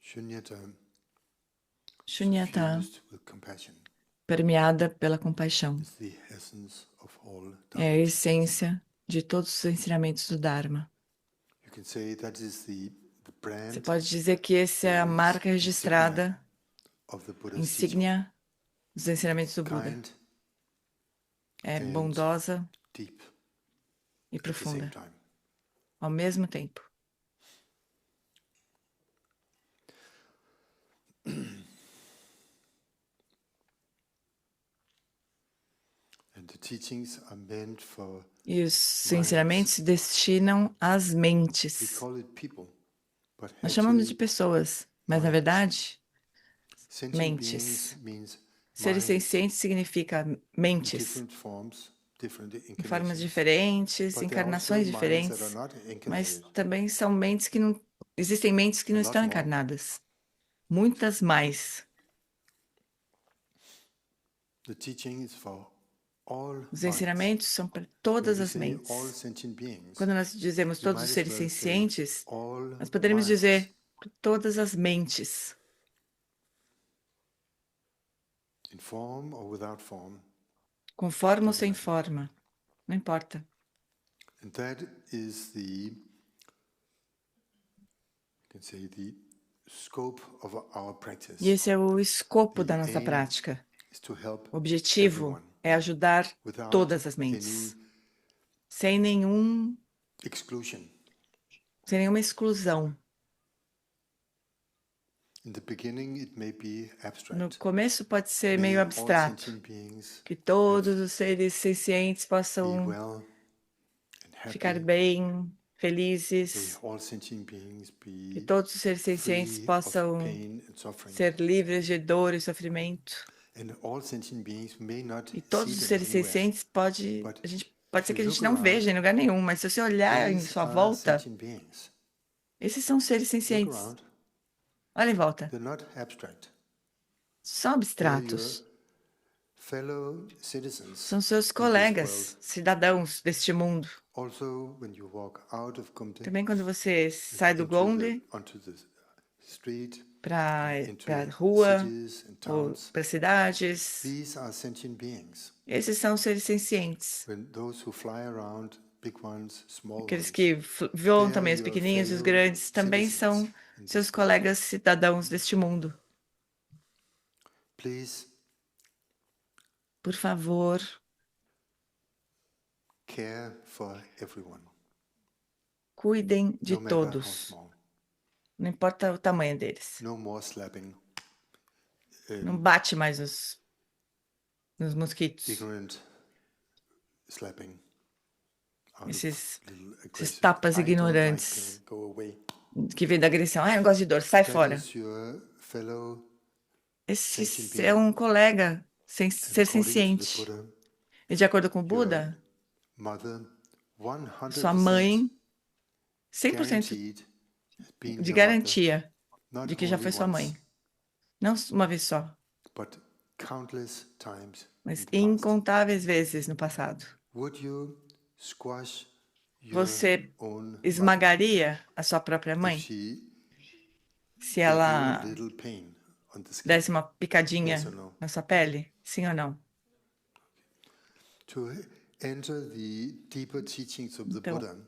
Speaker 2: Shunyata
Speaker 3: Shunyata,
Speaker 2: fused with compassion
Speaker 3: permeada pela compaixão,
Speaker 2: is the essence of all
Speaker 3: é a
Speaker 2: Dharma teachings.
Speaker 3: essência de todos os ensinamentos do Dharma.
Speaker 2: You can say that is the
Speaker 3: Você
Speaker 2: brand
Speaker 3: pode dizer que essa é a marca registrada,
Speaker 2: of the Buddha's teaching.
Speaker 3: insígnia dos ensinamentos do Buda.
Speaker 2: Kind,
Speaker 3: É
Speaker 2: and
Speaker 3: bondosa
Speaker 2: deep
Speaker 3: e
Speaker 2: at the same
Speaker 3: profunda
Speaker 2: time.
Speaker 3: ao mesmo tempo.
Speaker 2: And the teachings are meant for,
Speaker 3: E os ensinamentos se destinam às
Speaker 2: we
Speaker 3: mentes.
Speaker 2: call it people, but
Speaker 3: Nós chamamos de
Speaker 2: actually
Speaker 3: pessoas, mas na verdade,
Speaker 2: sentient
Speaker 3: mentes.
Speaker 2: beings means
Speaker 3: Seres
Speaker 2: minds
Speaker 3: sencientes significa
Speaker 2: in
Speaker 3: mentes,
Speaker 2: different forms, different
Speaker 3: em formas
Speaker 2: incarnations.
Speaker 3: diferentes,
Speaker 2: But there are also
Speaker 3: encarnações
Speaker 2: minds that are
Speaker 3: diferentes,
Speaker 2: not
Speaker 3: mas
Speaker 2: incarnated.
Speaker 3: também são mentes que não. Existem mentes que não
Speaker 2: A lot
Speaker 3: estão
Speaker 2: more.
Speaker 3: encarnadas. muitas mais.
Speaker 2: The teaching is for all
Speaker 3: Os
Speaker 2: minds.
Speaker 3: ensinamentos são para
Speaker 2: When
Speaker 3: todas
Speaker 2: we
Speaker 3: as
Speaker 2: say all
Speaker 3: mentes.
Speaker 2: sentient beings,
Speaker 3: Quando nós dizemos
Speaker 2: you
Speaker 3: todos
Speaker 2: might
Speaker 3: os
Speaker 2: as
Speaker 3: seres
Speaker 2: well say
Speaker 3: sencientes,
Speaker 2: all
Speaker 3: nós poderíamos
Speaker 2: minds.
Speaker 3: dizer para todas as mentes,
Speaker 2: In form or without form.
Speaker 3: com forma ou
Speaker 2: Doesn't
Speaker 3: sem
Speaker 2: matter.
Speaker 3: forma, não importa.
Speaker 2: And that is the, you can say, the scope of our practice.
Speaker 3: E esse é o escopo da
Speaker 2: The
Speaker 3: nossa
Speaker 2: aim
Speaker 3: prática.
Speaker 2: is to help
Speaker 3: O objetivo
Speaker 2: everyone
Speaker 3: é ajudar
Speaker 2: without
Speaker 3: todas as
Speaker 2: any
Speaker 3: mentes, sem nenhuma
Speaker 2: exclusion.
Speaker 3: exclusão.
Speaker 2: In the beginning, it may be
Speaker 3: No
Speaker 2: abstract.
Speaker 3: começo pode ser
Speaker 2: May
Speaker 3: meio
Speaker 2: all
Speaker 3: abstrato,
Speaker 2: sentient beings
Speaker 3: que todos os seres sencientes
Speaker 2: be
Speaker 3: possam
Speaker 2: well and
Speaker 3: ficar
Speaker 2: happy.
Speaker 3: bem,
Speaker 2: May
Speaker 3: felizes,
Speaker 2: all sentient beings
Speaker 3: que
Speaker 2: be
Speaker 3: todos os seres sencientes
Speaker 2: free of
Speaker 3: possam
Speaker 2: pain and suffering.
Speaker 3: ser livres de dor e sofrimento.
Speaker 2: And all sentient beings may not
Speaker 3: E
Speaker 2: see
Speaker 3: todos os
Speaker 2: them
Speaker 3: seres
Speaker 2: anywhere.
Speaker 3: sencientes
Speaker 2: But
Speaker 3: pode
Speaker 2: if
Speaker 3: ser
Speaker 2: you
Speaker 3: que a
Speaker 2: look
Speaker 3: gente não
Speaker 2: around,
Speaker 3: veja em lugar nenhum, mas se você olhar em
Speaker 2: these
Speaker 3: sua
Speaker 2: are
Speaker 3: volta,
Speaker 2: sentient beings.
Speaker 3: esses são seres
Speaker 2: Look
Speaker 3: sencientes.
Speaker 2: around.
Speaker 3: Olha em volta.
Speaker 2: They're not abstract.
Speaker 3: São
Speaker 2: They're
Speaker 3: abstratos.
Speaker 2: your fellow citizens
Speaker 3: São seus
Speaker 2: in this
Speaker 3: colegas,
Speaker 2: world.
Speaker 3: cidadãos deste mundo.
Speaker 2: Also, when you walk out of Kumte,
Speaker 3: Também quando você sai do Gombe
Speaker 2: onto the street,
Speaker 3: para
Speaker 2: into
Speaker 3: a rua
Speaker 2: cities and
Speaker 3: ou
Speaker 2: towns,
Speaker 3: para cidades,
Speaker 2: these are sentient beings.
Speaker 3: esses são seres sencientes.
Speaker 2: When those who fly around, big ones, small
Speaker 3: Aqueles
Speaker 2: ones,
Speaker 3: que voam
Speaker 2: they
Speaker 3: também,
Speaker 2: are
Speaker 3: os
Speaker 2: your
Speaker 3: pequenininhos e os
Speaker 2: fellow
Speaker 3: grandes, também
Speaker 2: citizens
Speaker 3: são
Speaker 2: in this
Speaker 3: seus
Speaker 2: world.
Speaker 3: colegas cidadãos deste mundo.
Speaker 2: Please
Speaker 3: Por favor,
Speaker 2: care for everyone,
Speaker 3: cuidem de
Speaker 2: no matter how
Speaker 3: todos.
Speaker 2: small.
Speaker 3: Não importa o tamanho deles.
Speaker 2: No more slapping
Speaker 3: Não bate mais nos mosquitos.
Speaker 2: ignorant slapping out
Speaker 3: Esses
Speaker 2: of little
Speaker 3: Esses
Speaker 2: aggressive.
Speaker 3: tapas
Speaker 2: I don't like
Speaker 3: ignorantes
Speaker 2: pain, go away.
Speaker 3: que vêm da agressão. Ah, eu não gosto de dor, sai
Speaker 2: That
Speaker 3: fora.
Speaker 2: is your fellow
Speaker 3: Esse
Speaker 2: sentient
Speaker 3: é
Speaker 2: being.
Speaker 3: um colega sem
Speaker 2: And
Speaker 3: ser
Speaker 2: according to the
Speaker 3: senciente.
Speaker 2: Buddha,
Speaker 3: E de acordo com o
Speaker 2: your
Speaker 3: Buda,
Speaker 2: mother,
Speaker 3: sua
Speaker 2: 100%
Speaker 3: mãe, 100%
Speaker 2: guaranteed has been
Speaker 3: de
Speaker 2: your mother,
Speaker 3: garantia
Speaker 2: not
Speaker 3: de que já
Speaker 2: only
Speaker 3: foi sua
Speaker 2: once,
Speaker 3: mãe. Não uma vez só,
Speaker 2: but countless times
Speaker 3: mas
Speaker 2: in the past.
Speaker 3: incontáveis vezes no passado.
Speaker 2: Would you squash your
Speaker 3: Você
Speaker 2: own mother
Speaker 3: esmagaria a sua própria
Speaker 2: if
Speaker 3: mãe
Speaker 2: she
Speaker 3: se
Speaker 2: gave you a
Speaker 3: ela
Speaker 2: little pain on the skin?
Speaker 3: desse uma
Speaker 2: Yes or
Speaker 3: picadinha
Speaker 2: no?
Speaker 3: na sua pele? Sim ou não?
Speaker 2: To enter the deeper teachings of the
Speaker 3: Então,
Speaker 2: Buddha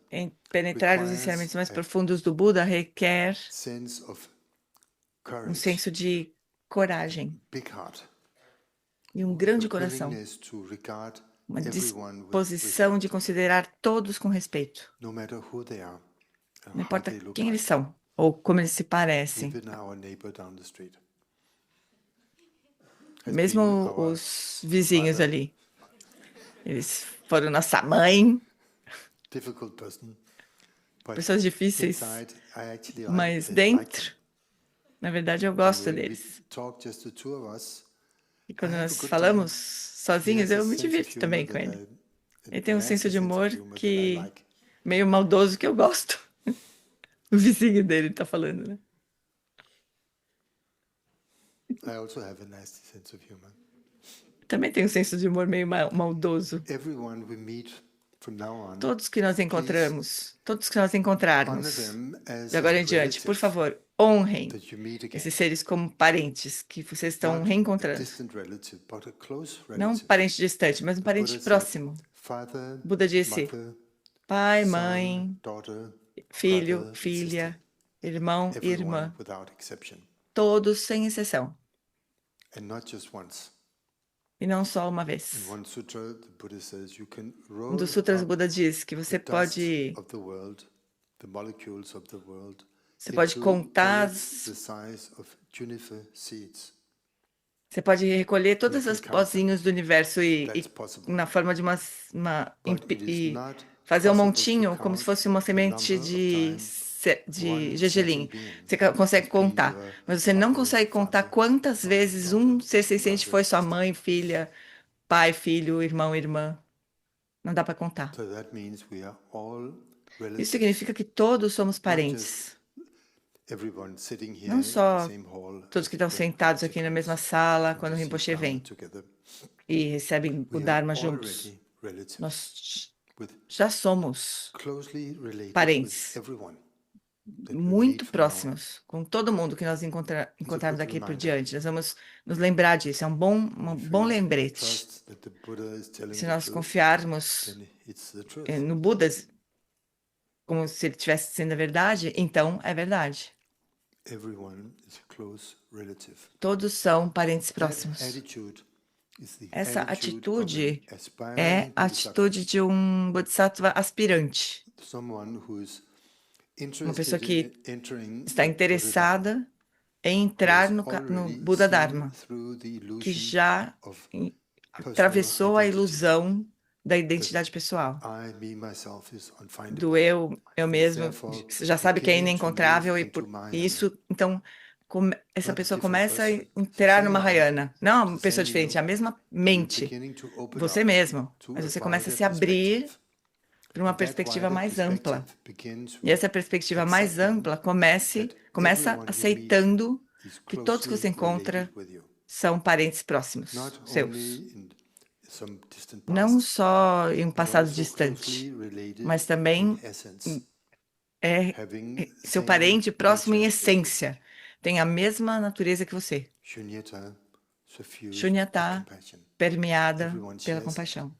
Speaker 3: penetrar os
Speaker 2: requires
Speaker 3: ensinamentos mais
Speaker 2: a
Speaker 3: profundos do Buda requer
Speaker 2: sense of
Speaker 3: um
Speaker 2: courage,
Speaker 3: senso de coragem
Speaker 2: big heart,
Speaker 3: e um grande
Speaker 2: a
Speaker 3: coração,
Speaker 2: willingness to regard
Speaker 3: uma
Speaker 2: everyone with
Speaker 3: disposição de
Speaker 2: respect,
Speaker 3: considerar todos com respeito.
Speaker 2: no matter who they are and
Speaker 3: Não
Speaker 2: how
Speaker 3: importa
Speaker 2: they look
Speaker 3: quem eles
Speaker 2: like,
Speaker 3: são ou como eles se parecem.
Speaker 2: even our neighbor down the street. Has
Speaker 3: Mesmo
Speaker 2: been our
Speaker 3: os vizinhos
Speaker 2: mother,
Speaker 3: ali. Eles foram nossa mãe,
Speaker 2: difficult person, but
Speaker 3: pessoas difíceis,
Speaker 2: inside I actually
Speaker 3: mas
Speaker 2: like
Speaker 3: dentro,
Speaker 2: them.
Speaker 3: na verdade, eu
Speaker 2: And
Speaker 3: gosto
Speaker 2: when we
Speaker 3: deles.
Speaker 2: talk just the two of us,
Speaker 3: E quando
Speaker 2: I have a
Speaker 3: nós
Speaker 2: good
Speaker 3: falamos
Speaker 2: time. He
Speaker 3: sozinhos,
Speaker 2: has a
Speaker 3: eu me
Speaker 2: sense of
Speaker 3: divirto
Speaker 2: humor
Speaker 3: também com
Speaker 2: that
Speaker 3: ele.
Speaker 2: I,
Speaker 3: Ele tem um
Speaker 2: nasty
Speaker 3: senso de
Speaker 2: sense of
Speaker 3: humor
Speaker 2: humor that I
Speaker 3: que
Speaker 2: like.
Speaker 3: meio maldoso que eu gosto. O vizinho dele tá falando, né?
Speaker 2: I also have a nasty sense of humor.
Speaker 3: Também tem um senso de humor meio maldoso.
Speaker 2: Everyone we meet from now on,
Speaker 3: Todos que nós encontramos, todos que nós
Speaker 2: honor
Speaker 3: encontrarmos,
Speaker 2: them as
Speaker 3: de agora
Speaker 2: a
Speaker 3: em diante, por
Speaker 2: relative
Speaker 3: favor, honrem
Speaker 2: that you meet again.
Speaker 3: esses seres como parentes que vocês estão
Speaker 2: Not a
Speaker 3: reencontrando.
Speaker 2: distant relative, but a close
Speaker 3: Não um
Speaker 2: relative.
Speaker 3: parente distante, mas um
Speaker 2: The
Speaker 3: parente
Speaker 2: Buddha said,
Speaker 3: próximo.
Speaker 2: Father,
Speaker 3: Buda disse:
Speaker 2: mother,
Speaker 3: pai,
Speaker 2: son,
Speaker 3: mãe,
Speaker 2: daughter,
Speaker 3: filho,
Speaker 2: brother, and
Speaker 3: filha,
Speaker 2: sister.
Speaker 3: irmão e
Speaker 2: Everyone
Speaker 3: irmã,
Speaker 2: without exception.
Speaker 3: todos sem exceção.
Speaker 2: And not just once.
Speaker 3: E não só uma
Speaker 2: In
Speaker 3: vez.
Speaker 2: one sutra, the Buddha says you can
Speaker 3: Um
Speaker 2: roll
Speaker 3: dos sutras do
Speaker 2: up
Speaker 3: Buda diz que
Speaker 2: the
Speaker 3: você
Speaker 2: dust
Speaker 3: pode,
Speaker 2: of the world, the molecules of the world,
Speaker 3: você pode
Speaker 2: into
Speaker 3: contar,
Speaker 2: pellets the size of juniper seeds.
Speaker 3: você pode recolher todas
Speaker 2: You
Speaker 3: as
Speaker 2: can count them.
Speaker 3: pozinhos do universo
Speaker 2: That's possible.
Speaker 3: na forma de
Speaker 2: But it is
Speaker 3: e
Speaker 2: not
Speaker 3: fazer um
Speaker 2: possible to
Speaker 3: montinho como se
Speaker 2: count
Speaker 3: fosse uma
Speaker 2: the
Speaker 3: semente
Speaker 2: number of times
Speaker 3: de
Speaker 2: one
Speaker 3: gergelim.
Speaker 2: sentient being
Speaker 3: Você consegue
Speaker 2: has been
Speaker 3: contar,
Speaker 2: your
Speaker 3: mas você não
Speaker 2: mother,
Speaker 3: consegue contar
Speaker 2: father,
Speaker 3: quantas
Speaker 2: son,
Speaker 3: vezes um
Speaker 2: daughter,
Speaker 3: ser senciente
Speaker 2: brother,
Speaker 3: foi sua
Speaker 2: sister.
Speaker 3: mãe, filha, pai, filho, irmão, irmã. Não dá para contar.
Speaker 2: So that means we are all
Speaker 3: Isso
Speaker 2: relatives.
Speaker 3: significa que todos somos
Speaker 2: Not just
Speaker 3: parentes.
Speaker 2: everyone sitting here
Speaker 3: Não
Speaker 2: in the
Speaker 3: só
Speaker 2: same hall
Speaker 3: todos
Speaker 2: as
Speaker 3: que
Speaker 2: the
Speaker 3: estão
Speaker 2: Great
Speaker 3: sentados
Speaker 2: Rinpoche
Speaker 3: aqui na
Speaker 2: comes
Speaker 3: mesma sala
Speaker 2: to
Speaker 3: quando o
Speaker 2: receive
Speaker 3: Rinpoche
Speaker 2: Dharma
Speaker 3: vem
Speaker 2: together.
Speaker 3: e recebem o
Speaker 2: We are
Speaker 3: Dharma juntos.
Speaker 2: already relative,
Speaker 3: Nós
Speaker 2: with
Speaker 3: já somos
Speaker 2: closely related with
Speaker 3: parentes
Speaker 2: everyone that we
Speaker 3: muito
Speaker 2: meet from now on.
Speaker 3: próximos com todo mundo que nós encontrarmos
Speaker 2: good
Speaker 3: aqui por
Speaker 2: reminder.
Speaker 3: diante. Nós vamos nos lembrar disso. É um
Speaker 2: If
Speaker 3: bom
Speaker 2: we
Speaker 3: lembrete.
Speaker 2: trust that the Buddha is telling
Speaker 3: Se
Speaker 2: the
Speaker 3: nós
Speaker 2: truth,
Speaker 3: confiarmos
Speaker 2: then it's the truth.
Speaker 3: no Buda como se ele estivesse sendo a verdade, então é verdade.
Speaker 2: Everyone is a close relative.
Speaker 3: Todos são parentes
Speaker 2: That
Speaker 3: próximos.
Speaker 2: attitude is the
Speaker 3: Essa
Speaker 2: attitude of
Speaker 3: atitude
Speaker 2: an aspiring
Speaker 3: é a
Speaker 2: bodhisattva,
Speaker 3: atitude de um bodhisattva aspirante,
Speaker 2: someone who is
Speaker 3: uma pessoa
Speaker 2: interested
Speaker 3: que
Speaker 2: in entering
Speaker 3: está
Speaker 2: the Buddha Dharma,
Speaker 3: interessada em
Speaker 2: who
Speaker 3: entrar
Speaker 2: has
Speaker 3: no
Speaker 2: already
Speaker 3: Buda
Speaker 2: seen
Speaker 3: Dharma,
Speaker 2: through the
Speaker 3: que
Speaker 2: illusion
Speaker 3: já
Speaker 2: of
Speaker 3: atravessou a
Speaker 2: personal identity.
Speaker 3: ilusão da identidade pessoal,
Speaker 2: I, me, myself is unfindable.
Speaker 3: do eu mesmo,
Speaker 2: therefore
Speaker 3: já sabe que é
Speaker 2: beginning to
Speaker 3: inencontrável
Speaker 2: move
Speaker 3: e por
Speaker 2: into Mahayana.
Speaker 3: isso, então, essa
Speaker 2: Not a
Speaker 3: pessoa
Speaker 2: different
Speaker 3: começa a
Speaker 2: person, it's the
Speaker 3: entrar
Speaker 2: same
Speaker 3: no
Speaker 2: mind,
Speaker 3: Mahayana. Não é uma
Speaker 2: the
Speaker 3: pessoa
Speaker 2: same
Speaker 3: diferente, é a
Speaker 2: you,
Speaker 3: mesma
Speaker 2: you're
Speaker 3: mente,
Speaker 2: beginning to open
Speaker 3: você
Speaker 2: up
Speaker 3: mesmo,
Speaker 2: to
Speaker 3: mas
Speaker 2: a
Speaker 3: você começa a
Speaker 2: wider
Speaker 3: se abrir
Speaker 2: perspective.
Speaker 3: para uma
Speaker 2: And that
Speaker 3: perspectiva
Speaker 2: wider
Speaker 3: mais ampla.
Speaker 2: perspective begins
Speaker 3: E
Speaker 2: with
Speaker 3: essa perspectiva mais
Speaker 2: accepting
Speaker 3: ampla
Speaker 2: that
Speaker 3: começa
Speaker 2: everyone you meet
Speaker 3: aceitando
Speaker 2: is
Speaker 3: que todos que
Speaker 2: closely
Speaker 3: você encontra
Speaker 2: related with you.
Speaker 3: são parentes próximos
Speaker 2: Not
Speaker 3: seus.
Speaker 2: only in some distant
Speaker 3: Não
Speaker 2: past,
Speaker 3: só em um
Speaker 2: but
Speaker 3: passado
Speaker 2: also
Speaker 3: distante,
Speaker 2: closely related
Speaker 3: mas
Speaker 2: in
Speaker 3: também
Speaker 2: essence,
Speaker 3: é
Speaker 2: having
Speaker 3: seu
Speaker 2: same
Speaker 3: parente próximo em
Speaker 2: nature as you.
Speaker 3: essência. Tem a mesma natureza que você.
Speaker 2: Shunyata, suffused with
Speaker 3: Shunyata,
Speaker 2: compassion.
Speaker 3: permeada
Speaker 2: Everyone
Speaker 3: pela
Speaker 2: shares
Speaker 3: compaixão.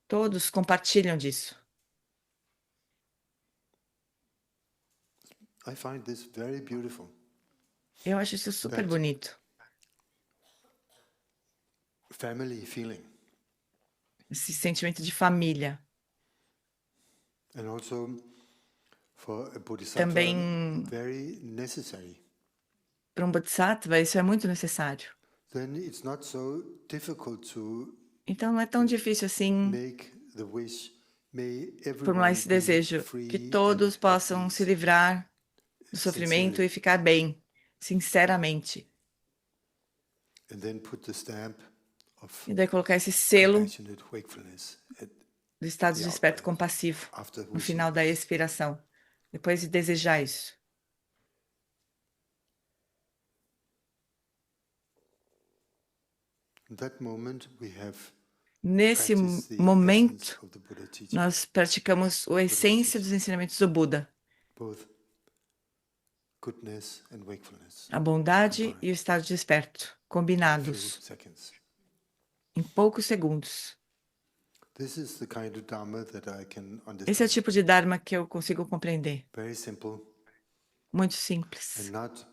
Speaker 3: Todos compartilham disso.
Speaker 2: I find this very beautiful.
Speaker 3: Eu acho isso super
Speaker 2: That
Speaker 3: bonito.
Speaker 2: family feeling,
Speaker 3: Esse sentimento de família.
Speaker 2: and also for a bodhisattva,
Speaker 3: Também,
Speaker 2: very necessary.
Speaker 3: para um bodhisattva, isso é muito necessário.
Speaker 2: Then it's not so difficult to
Speaker 3: Então, não é tão difícil assim
Speaker 2: make the wish, may
Speaker 3: formular
Speaker 2: everyone
Speaker 3: esse
Speaker 2: be
Speaker 3: desejo, que
Speaker 2: free
Speaker 3: todos
Speaker 2: and at
Speaker 3: possam se
Speaker 2: ease.
Speaker 3: livrar do sofrimento
Speaker 2: Sincerely.
Speaker 3: e ficar bem, sinceramente.
Speaker 2: And then put the stamp of
Speaker 3: E daí colocar esse selo
Speaker 2: compassionate wakefulness
Speaker 3: do estado
Speaker 2: the
Speaker 3: de desperto
Speaker 2: outbreak,
Speaker 3: compassivo
Speaker 2: after
Speaker 3: no
Speaker 2: wishing
Speaker 3: final da
Speaker 2: this.
Speaker 3: expiração. Depois de desejar isso.
Speaker 2: In that moment we have
Speaker 3: Nesse
Speaker 2: practiced the essence
Speaker 3: momento,
Speaker 2: of the Buddha teaching,
Speaker 3: nós praticamos a essência dos ensinamentos do Buda,
Speaker 2: both goodness and wakefulness,
Speaker 3: a bondade e o estado de desperto,
Speaker 2: in a few
Speaker 3: combinados
Speaker 2: seconds.
Speaker 3: em poucos segundos.
Speaker 2: This is the kind of Dharma that I can
Speaker 3: Esse é o
Speaker 2: understand.
Speaker 3: tipo de Dharma que eu consigo compreender.
Speaker 2: Very simple
Speaker 3: Muito simples.
Speaker 2: and not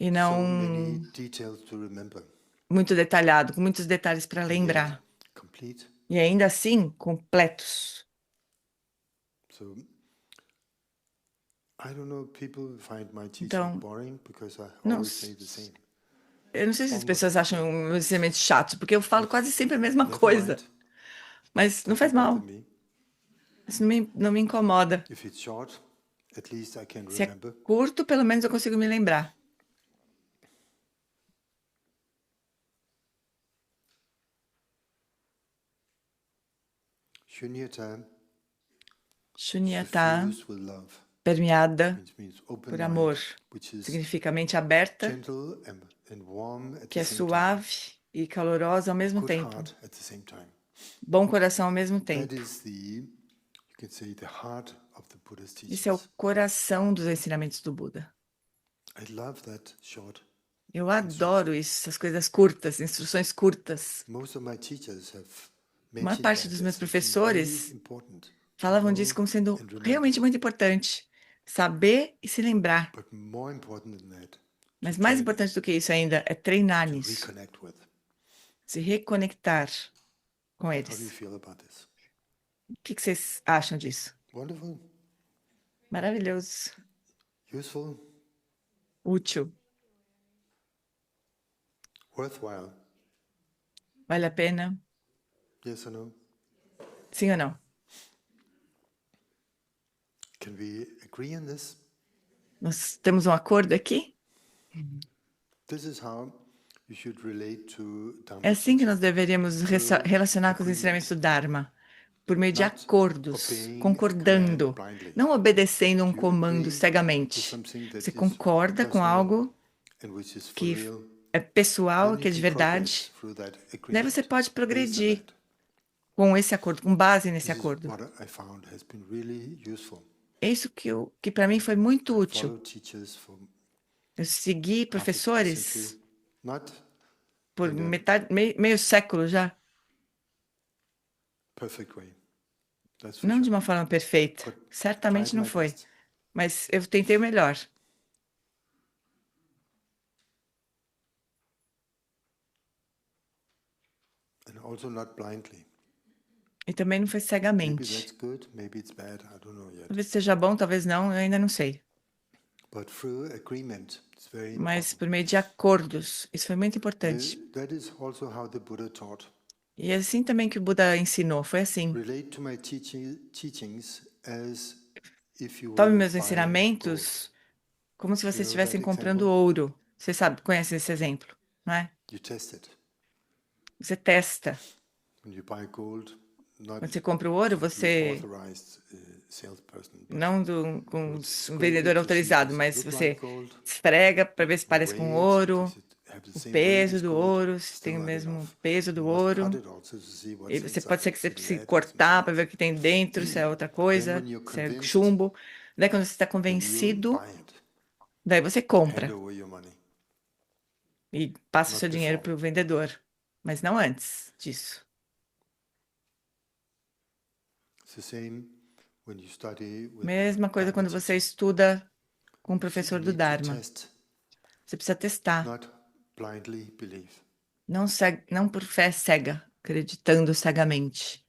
Speaker 3: E
Speaker 2: so
Speaker 3: não
Speaker 2: many details to remember.
Speaker 3: muito detalhado, com muitos detalhes para
Speaker 2: And
Speaker 3: lembrar.
Speaker 2: yet complete.
Speaker 3: E ainda assim, completos.
Speaker 2: So I don't know, people find my teaching
Speaker 3: Então,
Speaker 2: boring because I
Speaker 3: não
Speaker 2: always
Speaker 3: s-
Speaker 2: say the same.
Speaker 3: Eu não sei se as pessoas acham meus ensinamentos chatos, porque eu falo quase sempre a mesma
Speaker 2: Never
Speaker 3: coisa.
Speaker 2: mind,
Speaker 3: Mas não
Speaker 2: doesn't
Speaker 3: faz
Speaker 2: bother
Speaker 3: mal.
Speaker 2: me.
Speaker 3: Isso não me incomoda.
Speaker 2: If it's short, at least I can
Speaker 3: Se é
Speaker 2: remember.
Speaker 3: curto, pelo menos eu consigo me lembrar.
Speaker 2: Shunyata,
Speaker 3: Shunyata,
Speaker 2: suffused with love,
Speaker 3: permeada
Speaker 2: which means open
Speaker 3: por
Speaker 2: mind,
Speaker 3: amor,
Speaker 2: which is
Speaker 3: significa mente aberta,
Speaker 2: gentle and warm at
Speaker 3: que
Speaker 2: the
Speaker 3: é
Speaker 2: same time.
Speaker 3: suave e calorosa ao mesmo
Speaker 2: Good
Speaker 3: tempo.
Speaker 2: heart at the same time.
Speaker 3: Bom coração ao mesmo
Speaker 2: That
Speaker 3: tempo.
Speaker 2: is you can say, the heart of the Buddha's
Speaker 3: Esse é o
Speaker 2: teachings.
Speaker 3: coração dos ensinamentos do Buda.
Speaker 2: I love that short.
Speaker 3: Eu adoro isso, essas coisas curtas, instruções curtas.
Speaker 2: Most of my teachers have
Speaker 3: A maior
Speaker 2: mentioned
Speaker 3: parte
Speaker 2: that
Speaker 3: dos
Speaker 2: as
Speaker 3: meus
Speaker 2: something
Speaker 3: professores
Speaker 2: very important to
Speaker 3: falavam
Speaker 2: know
Speaker 3: disso como sendo
Speaker 2: and remember.
Speaker 3: realmente muito importante. Saber e se lembrar.
Speaker 2: But more important than that,
Speaker 3: Mas
Speaker 2: to
Speaker 3: mais
Speaker 2: train
Speaker 3: importante do que isso ainda é treinar
Speaker 2: to
Speaker 3: nisso.
Speaker 2: reconnect with.
Speaker 3: Se reconectar com
Speaker 2: How do you
Speaker 3: eles.
Speaker 2: feel about this?
Speaker 3: O que vocês acham disso?
Speaker 2: Wonderful,
Speaker 3: Maravilhoso.
Speaker 2: useful,
Speaker 3: Útil.
Speaker 2: worthwhile.
Speaker 3: Vale a pena?
Speaker 2: Yes or no?
Speaker 3: Sim ou não?
Speaker 2: Can we agree on this?
Speaker 3: Nós temos um acordo aqui?
Speaker 2: This is how you should relate to Dharma
Speaker 3: É assim que
Speaker 2: teaching.
Speaker 3: nós deveríamos relacionar com os
Speaker 2: agreement.
Speaker 3: ensinamentos do Dharma. por meio de
Speaker 2: Not
Speaker 3: acordos,
Speaker 2: obeying a
Speaker 3: concordando,
Speaker 2: command blindly.
Speaker 3: não obedecendo um
Speaker 2: You
Speaker 3: comando
Speaker 2: agree with
Speaker 3: cegamente.
Speaker 2: something that
Speaker 3: Você
Speaker 2: is
Speaker 3: concorda com
Speaker 2: personal
Speaker 3: algo
Speaker 2: and which is for
Speaker 3: que
Speaker 2: real,
Speaker 3: é pessoal,
Speaker 2: then
Speaker 3: que
Speaker 2: you
Speaker 3: é de
Speaker 2: can progress
Speaker 3: verdade,
Speaker 2: through that
Speaker 3: daí você
Speaker 2: agreement
Speaker 3: pode
Speaker 2: based on
Speaker 3: progredir
Speaker 2: that.
Speaker 3: com esse acordo, com base nesse
Speaker 2: This is
Speaker 3: acordo.
Speaker 2: what I found has been really useful.
Speaker 3: É isso que para mim foi muito
Speaker 2: I
Speaker 3: útil.
Speaker 2: follow teachers for
Speaker 3: Eu segui
Speaker 2: half a
Speaker 3: professores
Speaker 2: century, not
Speaker 3: por
Speaker 2: in a
Speaker 3: metade, meio século já,
Speaker 2: perfect way, that's for
Speaker 3: não de
Speaker 2: sure.
Speaker 3: uma forma perfeita,
Speaker 2: But
Speaker 3: certamente
Speaker 2: tried
Speaker 3: não
Speaker 2: my
Speaker 3: foi,
Speaker 2: best.
Speaker 3: mas eu tentei o melhor.
Speaker 2: And also not blindly.
Speaker 3: E também não foi
Speaker 2: Maybe
Speaker 3: cegamente.
Speaker 2: that's good, maybe it's bad, I don't know yet.
Speaker 3: Talvez seja bom, talvez não, eu ainda não sei.
Speaker 2: But through agreement, it's very
Speaker 3: Mas
Speaker 2: important.
Speaker 3: por meio de acordos, isso foi muito importante.
Speaker 2: That is also how the Buddha taught.
Speaker 3: E é assim também que o Buda ensinou, foi assim.
Speaker 2: Relate to my teachings as if you
Speaker 3: Tome
Speaker 2: were
Speaker 3: meus
Speaker 2: buying gold.
Speaker 3: ensinamentos como se vocês
Speaker 2: You know
Speaker 3: estivessem
Speaker 2: that
Speaker 3: comprando
Speaker 2: example?
Speaker 3: ouro. Você sabe, conhece esse exemplo, não é?
Speaker 2: You test it.
Speaker 3: Você testa.
Speaker 2: When you buy gold, not
Speaker 3: Quando você compra o ouro,
Speaker 2: from the
Speaker 3: você
Speaker 2: authorized salesperson, but
Speaker 3: não com
Speaker 2: you
Speaker 3: um
Speaker 2: scrape
Speaker 3: vendedor
Speaker 2: it to see,
Speaker 3: autorizado,
Speaker 2: does it
Speaker 3: mas
Speaker 2: look
Speaker 3: você
Speaker 2: like gold?
Speaker 3: esfrega para ver se
Speaker 2: The
Speaker 3: parece com
Speaker 2: weight,
Speaker 3: ouro,
Speaker 2: does it have the
Speaker 3: o
Speaker 2: same weight
Speaker 3: peso
Speaker 2: as
Speaker 3: do
Speaker 2: gold?
Speaker 3: ouro, se
Speaker 2: Still
Speaker 3: tem o
Speaker 2: not
Speaker 3: mesmo
Speaker 2: enough.
Speaker 3: peso do
Speaker 2: You must cut
Speaker 3: ouro.
Speaker 2: it also to see
Speaker 3: E
Speaker 2: what's
Speaker 3: você pode ser que
Speaker 2: inside.
Speaker 3: você
Speaker 2: Is it
Speaker 3: precise
Speaker 2: lead, what's
Speaker 3: cortar para
Speaker 2: inside?
Speaker 3: ver o que tem dentro, se é outra
Speaker 2: Then
Speaker 3: coisa,
Speaker 2: when you're
Speaker 3: se é
Speaker 2: convinced,
Speaker 3: chumbo. Daí quando você está
Speaker 2: then you
Speaker 3: convencido,
Speaker 2: buy it.
Speaker 3: daí você
Speaker 2: Hand
Speaker 3: compra
Speaker 2: over your money.
Speaker 3: e passa o
Speaker 2: Not
Speaker 3: seu dinheiro
Speaker 2: before.
Speaker 3: para o vendedor. Mas não antes disso.
Speaker 2: It's the same when you study with
Speaker 3: Mesma coisa
Speaker 2: Dharma
Speaker 3: quando você
Speaker 2: teacher.
Speaker 3: estuda com o
Speaker 2: You
Speaker 3: professor do
Speaker 2: need to
Speaker 3: Dharma.
Speaker 2: test,
Speaker 3: Você precisa testar,
Speaker 2: not blindly believe.
Speaker 3: não por fé cega, acreditando cegamente.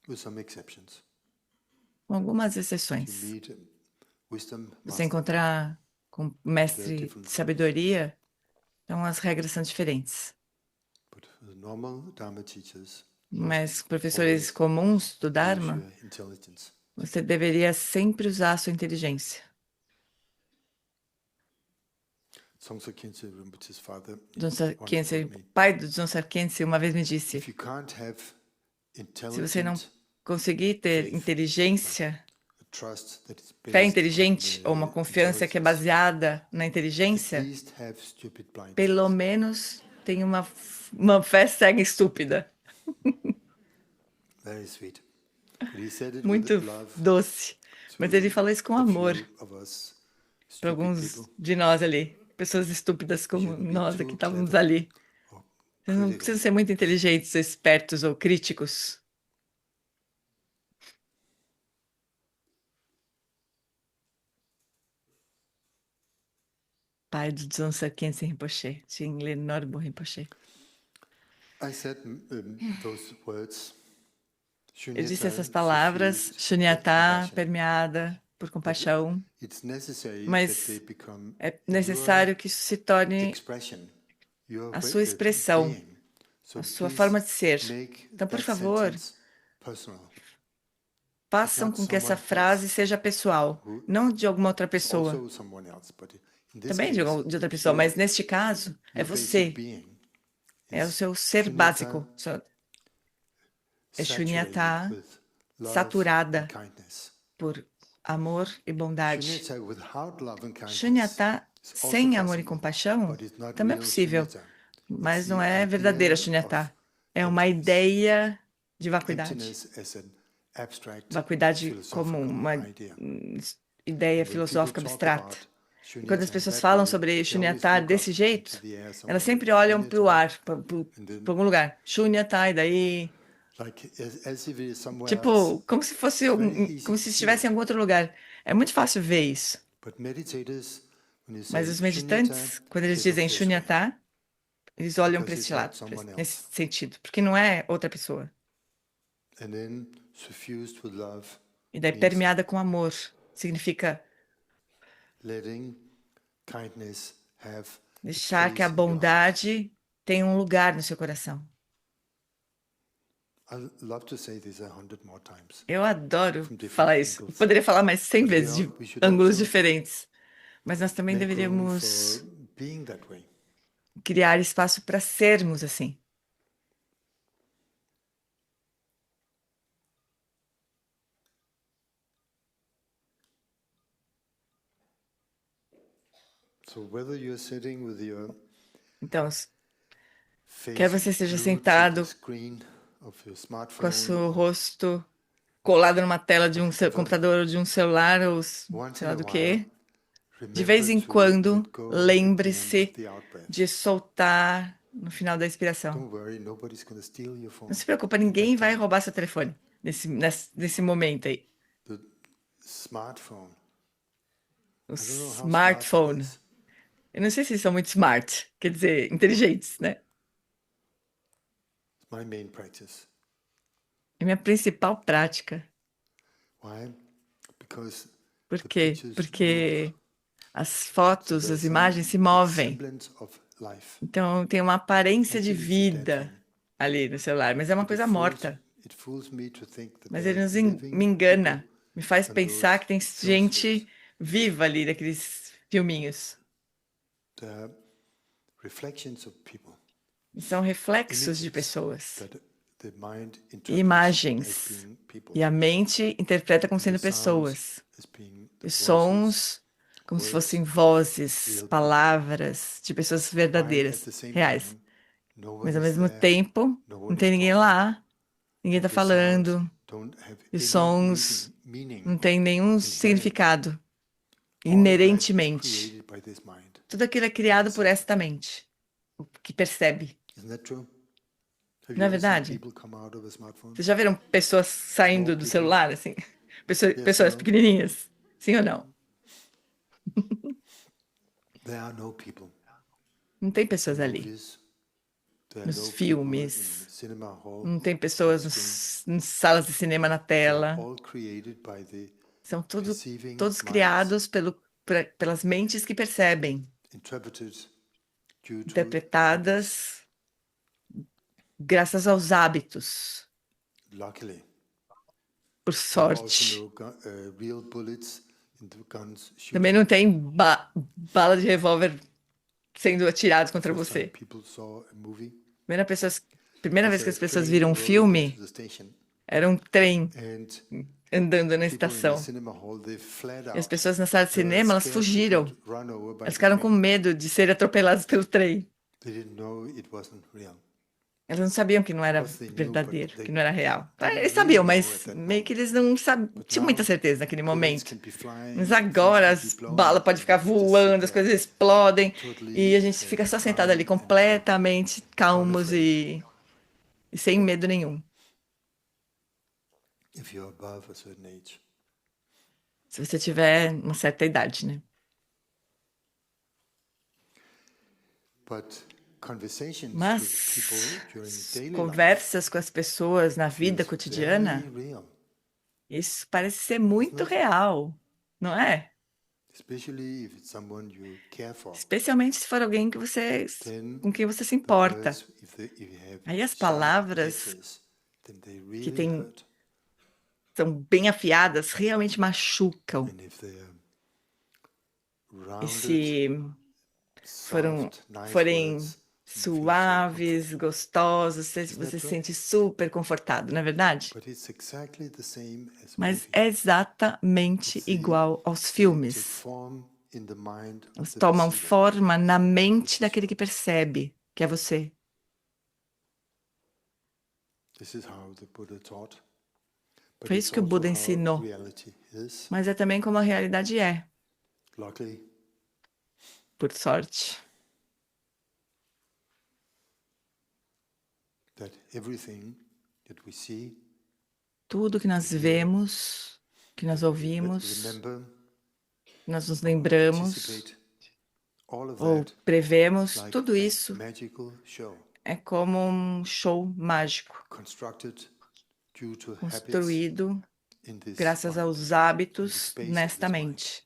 Speaker 2: With some exceptions.
Speaker 3: Com algumas
Speaker 2: If you
Speaker 3: exceções.
Speaker 2: meet a wisdom
Speaker 3: Você
Speaker 2: master,
Speaker 3: encontrar com o mestre
Speaker 2: different
Speaker 3: de
Speaker 2: rules.
Speaker 3: sabedoria, então as regras são diferentes.
Speaker 2: But the normal Dharma teachers
Speaker 3: Mas
Speaker 2: must
Speaker 3: professores
Speaker 2: always
Speaker 3: comuns do
Speaker 2: use
Speaker 3: Dharma,
Speaker 2: your intelligence.
Speaker 3: você deveria sempre usar a sua inteligência.
Speaker 2: Dzongsa Khyentse Rinpoche's father
Speaker 3: Dzongsa
Speaker 2: once
Speaker 3: Khyentse,
Speaker 2: told me,
Speaker 3: pai do Dzongsa Khyentse, uma vez me disse:
Speaker 2: if you can't have
Speaker 3: se você não
Speaker 2: intelligent
Speaker 3: conseguir ter
Speaker 2: faith,
Speaker 3: inteligência,
Speaker 2: a trust that is
Speaker 3: fé
Speaker 2: based on
Speaker 3: inteligente ou uma
Speaker 2: the
Speaker 3: confiança que é
Speaker 2: intelligence,
Speaker 3: baseada na
Speaker 2: at
Speaker 3: inteligência,
Speaker 2: least have stupid blind
Speaker 3: pelo
Speaker 2: faith.
Speaker 3: menos tem uma fé cega e estúpida.
Speaker 2: Very sweet. But he said it with
Speaker 3: Muito
Speaker 2: love
Speaker 3: doce. Mas ele falou isso com
Speaker 2: a
Speaker 3: amor
Speaker 2: few of us
Speaker 3: para
Speaker 2: stupid
Speaker 3: alguns
Speaker 2: people.
Speaker 3: de nós ali. Pessoas estúpidas como
Speaker 2: Shouldn't be
Speaker 3: nós
Speaker 2: too
Speaker 3: que estávamos
Speaker 2: clever
Speaker 3: ali.
Speaker 2: or
Speaker 3: Vocês não
Speaker 2: critical.
Speaker 3: precisam ser muito inteligentes, espertos ou críticos. Pai do Dzongsa Khyentse Rinpoche, Shingle Norbu Rinpoche.
Speaker 2: I said those words.
Speaker 3: Eu disse
Speaker 2: Shunyata
Speaker 3: essas palavras,
Speaker 2: suffused with
Speaker 3: Shunyata,
Speaker 2: compassion.
Speaker 3: permeada por compaixão,
Speaker 2: It's necessary that
Speaker 3: mas
Speaker 2: they become
Speaker 3: é necessário que isso se torne
Speaker 2: expression, your
Speaker 3: a
Speaker 2: way
Speaker 3: sua expressão,
Speaker 2: being. So
Speaker 3: a sua
Speaker 2: please
Speaker 3: forma de ser.
Speaker 2: make
Speaker 3: Então, por
Speaker 2: that
Speaker 3: favor,
Speaker 2: sentence personal.
Speaker 3: façam com que essa frase seja pessoal, não de alguma outra
Speaker 2: It's
Speaker 3: pessoa,
Speaker 2: also someone else, but in this
Speaker 3: também de
Speaker 2: case,
Speaker 3: outra
Speaker 2: it's
Speaker 3: pessoa,
Speaker 2: you.
Speaker 3: mas neste caso é
Speaker 2: Your basic
Speaker 3: você,
Speaker 2: being
Speaker 3: é o
Speaker 2: is
Speaker 3: seu ser
Speaker 2: Shunyata
Speaker 3: básico, é
Speaker 2: saturated
Speaker 3: Shunyata
Speaker 2: with love
Speaker 3: saturada
Speaker 2: and kindness.
Speaker 3: por amor e bondade.
Speaker 2: Shunyata without love and kindness
Speaker 3: Shunyata
Speaker 2: is also
Speaker 3: sem amor e
Speaker 2: possible,
Speaker 3: compaixão
Speaker 2: but it's not
Speaker 3: também é
Speaker 2: real
Speaker 3: possível,
Speaker 2: Shunyata.
Speaker 3: mas
Speaker 2: It's
Speaker 3: não
Speaker 2: the
Speaker 3: é verdadeira
Speaker 2: idea
Speaker 3: Shunyata.
Speaker 2: of
Speaker 3: É uma
Speaker 2: emptiness.
Speaker 3: ideia de vacuidade.
Speaker 2: Emptiness as an abstract
Speaker 3: Vacuidade como
Speaker 2: philosophical
Speaker 3: uma
Speaker 2: idea.
Speaker 3: ideia
Speaker 2: When people
Speaker 3: filosófica
Speaker 2: talk
Speaker 3: abstrata.
Speaker 2: about
Speaker 3: E quando as
Speaker 2: Shunyata in
Speaker 3: pessoas
Speaker 2: that
Speaker 3: falam
Speaker 2: way,
Speaker 3: sobre
Speaker 2: they always
Speaker 3: Shunyata
Speaker 2: look
Speaker 3: desse
Speaker 2: up
Speaker 3: jeito,
Speaker 2: into the air
Speaker 3: elas
Speaker 2: somewhere.
Speaker 3: sempre olham para o
Speaker 2: Shunyata,
Speaker 3: ar, para
Speaker 2: and then
Speaker 3: algum lugar. Shunyata, e daí,
Speaker 2: like as if it is somewhere else.
Speaker 3: tipo, como se fosse,
Speaker 2: It's very easy
Speaker 3: como
Speaker 2: to
Speaker 3: se
Speaker 2: see
Speaker 3: estivesse em
Speaker 2: it.
Speaker 3: algum outro lugar. É muito fácil ver isso.
Speaker 2: But meditators, when you
Speaker 3: Mas
Speaker 2: say
Speaker 3: os
Speaker 2: Shunyata,
Speaker 3: meditantes, quando eles
Speaker 2: they look
Speaker 3: dizem
Speaker 2: this way,
Speaker 3: Shunyata, eles olham para
Speaker 2: because
Speaker 3: esse
Speaker 2: it's not
Speaker 3: lado,
Speaker 2: someone
Speaker 3: nesse
Speaker 2: else.
Speaker 3: sentido, porque não é outra pessoa.
Speaker 2: And then suffused with love
Speaker 3: E daí
Speaker 2: means
Speaker 3: permeada com amor significa
Speaker 2: letting kindness have a
Speaker 3: deixar que a
Speaker 2: place in your heart.
Speaker 3: bondade tenha um lugar no seu coração.
Speaker 2: I love to say this 100 more times.
Speaker 3: Eu adoro
Speaker 2: From different
Speaker 3: falar isso.
Speaker 2: angles.
Speaker 3: Poderia falar mais 100
Speaker 2: But
Speaker 3: vezes de
Speaker 2: we should
Speaker 3: ângulos
Speaker 2: also
Speaker 3: diferentes. Mas nós também
Speaker 2: make room
Speaker 3: deveríamos
Speaker 2: for being that way.
Speaker 3: criar espaço para sermos assim.
Speaker 2: So whether you're sitting with your
Speaker 3: Então, quer
Speaker 2: face
Speaker 3: você esteja
Speaker 2: glued to the
Speaker 3: sentado
Speaker 2: screen of your
Speaker 3: com o
Speaker 2: smartphone
Speaker 3: seu
Speaker 2: or
Speaker 3: rosto colado numa tela de um
Speaker 2: whatever,
Speaker 3: computador ou de um celular ou
Speaker 2: once
Speaker 3: sei
Speaker 2: in
Speaker 3: lá
Speaker 2: a
Speaker 3: do
Speaker 2: while,
Speaker 3: quê, de vez
Speaker 2: remember
Speaker 3: em
Speaker 2: to
Speaker 3: quando,
Speaker 2: let go at the end of
Speaker 3: lembre-se
Speaker 2: the out-breath.
Speaker 3: de soltar no final da expiração.
Speaker 2: Don't worry, nobody's going to steal your
Speaker 3: Não
Speaker 2: phone
Speaker 3: se preocupa,
Speaker 2: at that
Speaker 3: ninguém vai
Speaker 2: time.
Speaker 3: roubar seu telefone nesse momento aí.
Speaker 2: The smartphone,
Speaker 3: O
Speaker 2: I don't know how smart it
Speaker 3: smartphone.
Speaker 2: is.
Speaker 3: Eu não sei se eles são muito smart, quer dizer, inteligentes, né?
Speaker 2: It's my main practice.
Speaker 3: É minha principal prática.
Speaker 2: Why? Because
Speaker 3: Por
Speaker 2: the
Speaker 3: quê?
Speaker 2: pictures move.
Speaker 3: Porque as
Speaker 2: So
Speaker 3: fotos, as
Speaker 2: there's
Speaker 3: imagens se
Speaker 2: a
Speaker 3: movem.
Speaker 2: semblance of life.
Speaker 3: Então tem uma aparência de
Speaker 2: Actually, it's a dead
Speaker 3: vida
Speaker 2: thing.
Speaker 3: ali no celular, mas é uma
Speaker 2: But
Speaker 3: coisa morta.
Speaker 2: it fools me to think that
Speaker 3: Mas
Speaker 2: there
Speaker 3: ele
Speaker 2: are
Speaker 3: me
Speaker 2: living
Speaker 3: engana,
Speaker 2: people
Speaker 3: me faz
Speaker 2: on
Speaker 3: pensar
Speaker 2: those
Speaker 3: que tem
Speaker 2: film strips.
Speaker 3: gente viva ali daqueles filminhos.
Speaker 2: They're reflections of people.
Speaker 3: E são reflexos de
Speaker 2: Images
Speaker 3: pessoas,
Speaker 2: that the mind interprets as
Speaker 3: imagens.
Speaker 2: being people.
Speaker 3: E a mente interpreta como
Speaker 2: And the
Speaker 3: sendo
Speaker 2: sounds
Speaker 3: pessoas.
Speaker 2: as being
Speaker 3: E
Speaker 2: the
Speaker 3: os
Speaker 2: voices,
Speaker 3: sons como se
Speaker 2: words
Speaker 3: fossem
Speaker 2: of
Speaker 3: vozes,
Speaker 2: real people.
Speaker 3: palavras de pessoas
Speaker 2: While at
Speaker 3: verdadeiras,
Speaker 2: the same
Speaker 3: reais.
Speaker 2: time, no
Speaker 3: Mas
Speaker 2: one
Speaker 3: ao
Speaker 2: is
Speaker 3: mesmo
Speaker 2: there,
Speaker 3: tempo,
Speaker 2: no
Speaker 3: não
Speaker 2: one
Speaker 3: tem
Speaker 2: is
Speaker 3: ninguém
Speaker 2: talking.
Speaker 3: lá, ninguém
Speaker 2: And
Speaker 3: está
Speaker 2: the sounds
Speaker 3: falando.
Speaker 2: don't have
Speaker 3: E os
Speaker 2: any
Speaker 3: sons
Speaker 2: meaning
Speaker 3: não têm nenhum
Speaker 2: inherent.
Speaker 3: significado,
Speaker 2: All of that is
Speaker 3: inerentemente.
Speaker 2: created by this mind.
Speaker 3: Tudo aquilo é criado por esta mente, o que percebe.
Speaker 2: Isn't that true? Have
Speaker 3: Não
Speaker 2: you
Speaker 3: é
Speaker 2: ever seen
Speaker 3: verdade?
Speaker 2: people come out of a smartphone?
Speaker 3: Vocês já viram pessoas saindo do
Speaker 2: people.
Speaker 3: celular, assim?
Speaker 2: Yes,
Speaker 3: Pessoas
Speaker 2: no.
Speaker 3: pequenininhas? Sim ou não?
Speaker 2: There are no people.
Speaker 3: Não tem pessoas
Speaker 2: In
Speaker 3: ali.
Speaker 2: movies, there are
Speaker 3: Nos
Speaker 2: no people in
Speaker 3: filmes,
Speaker 2: cinema hall,
Speaker 3: não tem
Speaker 2: on
Speaker 3: pessoas
Speaker 2: screen.
Speaker 3: nas salas de cinema na
Speaker 2: They are
Speaker 3: tela.
Speaker 2: all created by the
Speaker 3: São
Speaker 2: perceiving
Speaker 3: todos
Speaker 2: minds,
Speaker 3: criados pelas mentes que percebem,
Speaker 2: interpreted due to habits.
Speaker 3: interpretadas graças aos hábitos,
Speaker 2: Luckily,
Speaker 3: por
Speaker 2: there are also
Speaker 3: sorte.
Speaker 2: no real bullets in the guns
Speaker 3: Também
Speaker 2: shooting.
Speaker 3: não tem bala de revólver sendo atiradas contra
Speaker 2: First time
Speaker 3: você.
Speaker 2: people saw a movie,
Speaker 3: Primeira vez
Speaker 2: was
Speaker 3: que
Speaker 2: a
Speaker 3: as pessoas
Speaker 2: train
Speaker 3: viram um
Speaker 2: rolling
Speaker 3: filme,
Speaker 2: into the station,
Speaker 3: era um trem
Speaker 2: and
Speaker 3: andando na
Speaker 2: people in the
Speaker 3: estação.
Speaker 2: cinema hall, they fled
Speaker 3: E as
Speaker 2: out.
Speaker 3: pessoas na sala de
Speaker 2: They were
Speaker 3: cinema, elas
Speaker 2: scared to
Speaker 3: fugiram.
Speaker 2: get run over by
Speaker 3: Elas
Speaker 2: the
Speaker 3: ficaram com
Speaker 2: train.
Speaker 3: medo de serem atropeladas pelo trem.
Speaker 2: They didn't know it wasn't real.
Speaker 3: Elas não sabiam que não era
Speaker 2: Of course they knew,
Speaker 3: verdadeiro,
Speaker 2: but they
Speaker 3: que não era real.
Speaker 2: didn't
Speaker 3: Eles sabiam,
Speaker 2: really know
Speaker 3: mas
Speaker 2: at that
Speaker 3: meio que
Speaker 2: moment.
Speaker 3: eles não sabiam,
Speaker 2: But
Speaker 3: tinham
Speaker 2: now,
Speaker 3: muita certeza naquele
Speaker 2: bullets
Speaker 3: momento.
Speaker 2: can be flying,
Speaker 3: Mas
Speaker 2: things
Speaker 3: agora
Speaker 2: can be
Speaker 3: as
Speaker 2: blown
Speaker 3: balas
Speaker 2: up,
Speaker 3: podem
Speaker 2: and
Speaker 3: ficar
Speaker 2: you just sit
Speaker 3: voando, as
Speaker 2: there
Speaker 3: coisas explodem,
Speaker 2: totally
Speaker 3: e a gente fica só sentado ali
Speaker 2: calm and
Speaker 3: completamente calmos
Speaker 2: unafraid.
Speaker 3: e sem medo nenhum.
Speaker 2: If you're above a certain age.
Speaker 3: Se você tiver uma certa idade, né?
Speaker 2: But conversations with
Speaker 3: Mas
Speaker 2: people during daily life
Speaker 3: conversas com as pessoas na vida
Speaker 2: feels
Speaker 3: cotidiana,
Speaker 2: very real,
Speaker 3: isso parece ser muito
Speaker 2: not?
Speaker 3: real, não é?
Speaker 2: especially if it's someone you care for.
Speaker 3: Especialmente se for alguém que
Speaker 2: Then
Speaker 3: com quem você se
Speaker 2: the
Speaker 3: importa.
Speaker 2: words, if you have
Speaker 3: Aí as
Speaker 2: sharp
Speaker 3: palavras
Speaker 2: edges, then they
Speaker 3: que
Speaker 2: really hurt.
Speaker 3: são bem afiadas realmente machucam.
Speaker 2: And if they're
Speaker 3: E
Speaker 2: rounded,
Speaker 3: se
Speaker 2: soft, nice
Speaker 3: forem
Speaker 2: words, you feel so
Speaker 3: suaves,
Speaker 2: comfortable.
Speaker 3: gostosos, você
Speaker 2: Isn't that
Speaker 3: se
Speaker 2: true?
Speaker 3: sente super confortado, não é verdade?
Speaker 2: But it's exactly the same as a
Speaker 3: Mas
Speaker 2: movie.
Speaker 3: é exatamente igual aos
Speaker 2: They take
Speaker 3: filmes.
Speaker 2: form in the mind of
Speaker 3: Elas
Speaker 2: the
Speaker 3: tomam
Speaker 2: perceiver.
Speaker 3: forma na mente daquele que percebe, que é você.
Speaker 2: This is how the Buddha taught. But
Speaker 3: Foi
Speaker 2: it's
Speaker 3: isso que o
Speaker 2: also
Speaker 3: Buda
Speaker 2: how
Speaker 3: ensinou.
Speaker 2: reality is.
Speaker 3: Mas é também como a realidade é,
Speaker 2: Luckily,
Speaker 3: por sorte.
Speaker 2: that everything that we see,
Speaker 3: Tudo que nós vemos, que nós ouvimos,
Speaker 2: remember,
Speaker 3: que nós nos
Speaker 2: or
Speaker 3: lembramos
Speaker 2: anticipate, all of
Speaker 3: ou
Speaker 2: that
Speaker 3: prevemos,
Speaker 2: is like
Speaker 3: tudo
Speaker 2: a
Speaker 3: isso
Speaker 2: magical show
Speaker 3: é como um show mágico,
Speaker 2: constructed due to habits
Speaker 3: construído
Speaker 2: in this
Speaker 3: graças
Speaker 2: mind.
Speaker 3: aos hábitos
Speaker 2: space of
Speaker 3: nesta
Speaker 2: this mind.
Speaker 3: mente,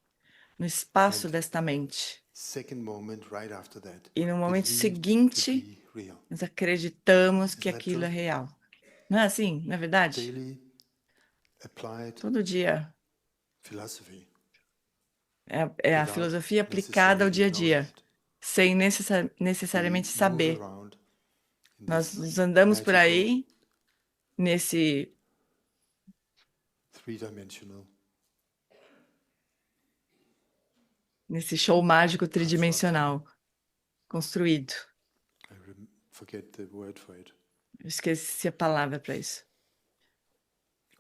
Speaker 3: no espaço
Speaker 2: And
Speaker 3: desta mente.
Speaker 2: Second moment right after that,
Speaker 3: E no momento
Speaker 2: believed
Speaker 3: seguinte,
Speaker 2: to be real.
Speaker 3: nós acreditamos que
Speaker 2: Isn't that
Speaker 3: aquilo é
Speaker 2: true?
Speaker 3: real. Não é assim, não é verdade?
Speaker 2: Daily applied
Speaker 3: Todo dia.
Speaker 2: philosophy
Speaker 3: É a
Speaker 2: without
Speaker 3: filosofia aplicada ao dia a
Speaker 2: necessarily knowing
Speaker 3: dia,
Speaker 2: it.
Speaker 3: sem necessariamente
Speaker 2: We move
Speaker 3: saber.
Speaker 2: around in
Speaker 3: Nós
Speaker 2: this
Speaker 3: andamos por
Speaker 2: magical
Speaker 3: aí nesse
Speaker 2: three-dimensional
Speaker 3: show mágico
Speaker 2: construct.
Speaker 3: tridimensional construído.
Speaker 2: I forget the word for it.
Speaker 3: Eu esqueci a palavra para isso.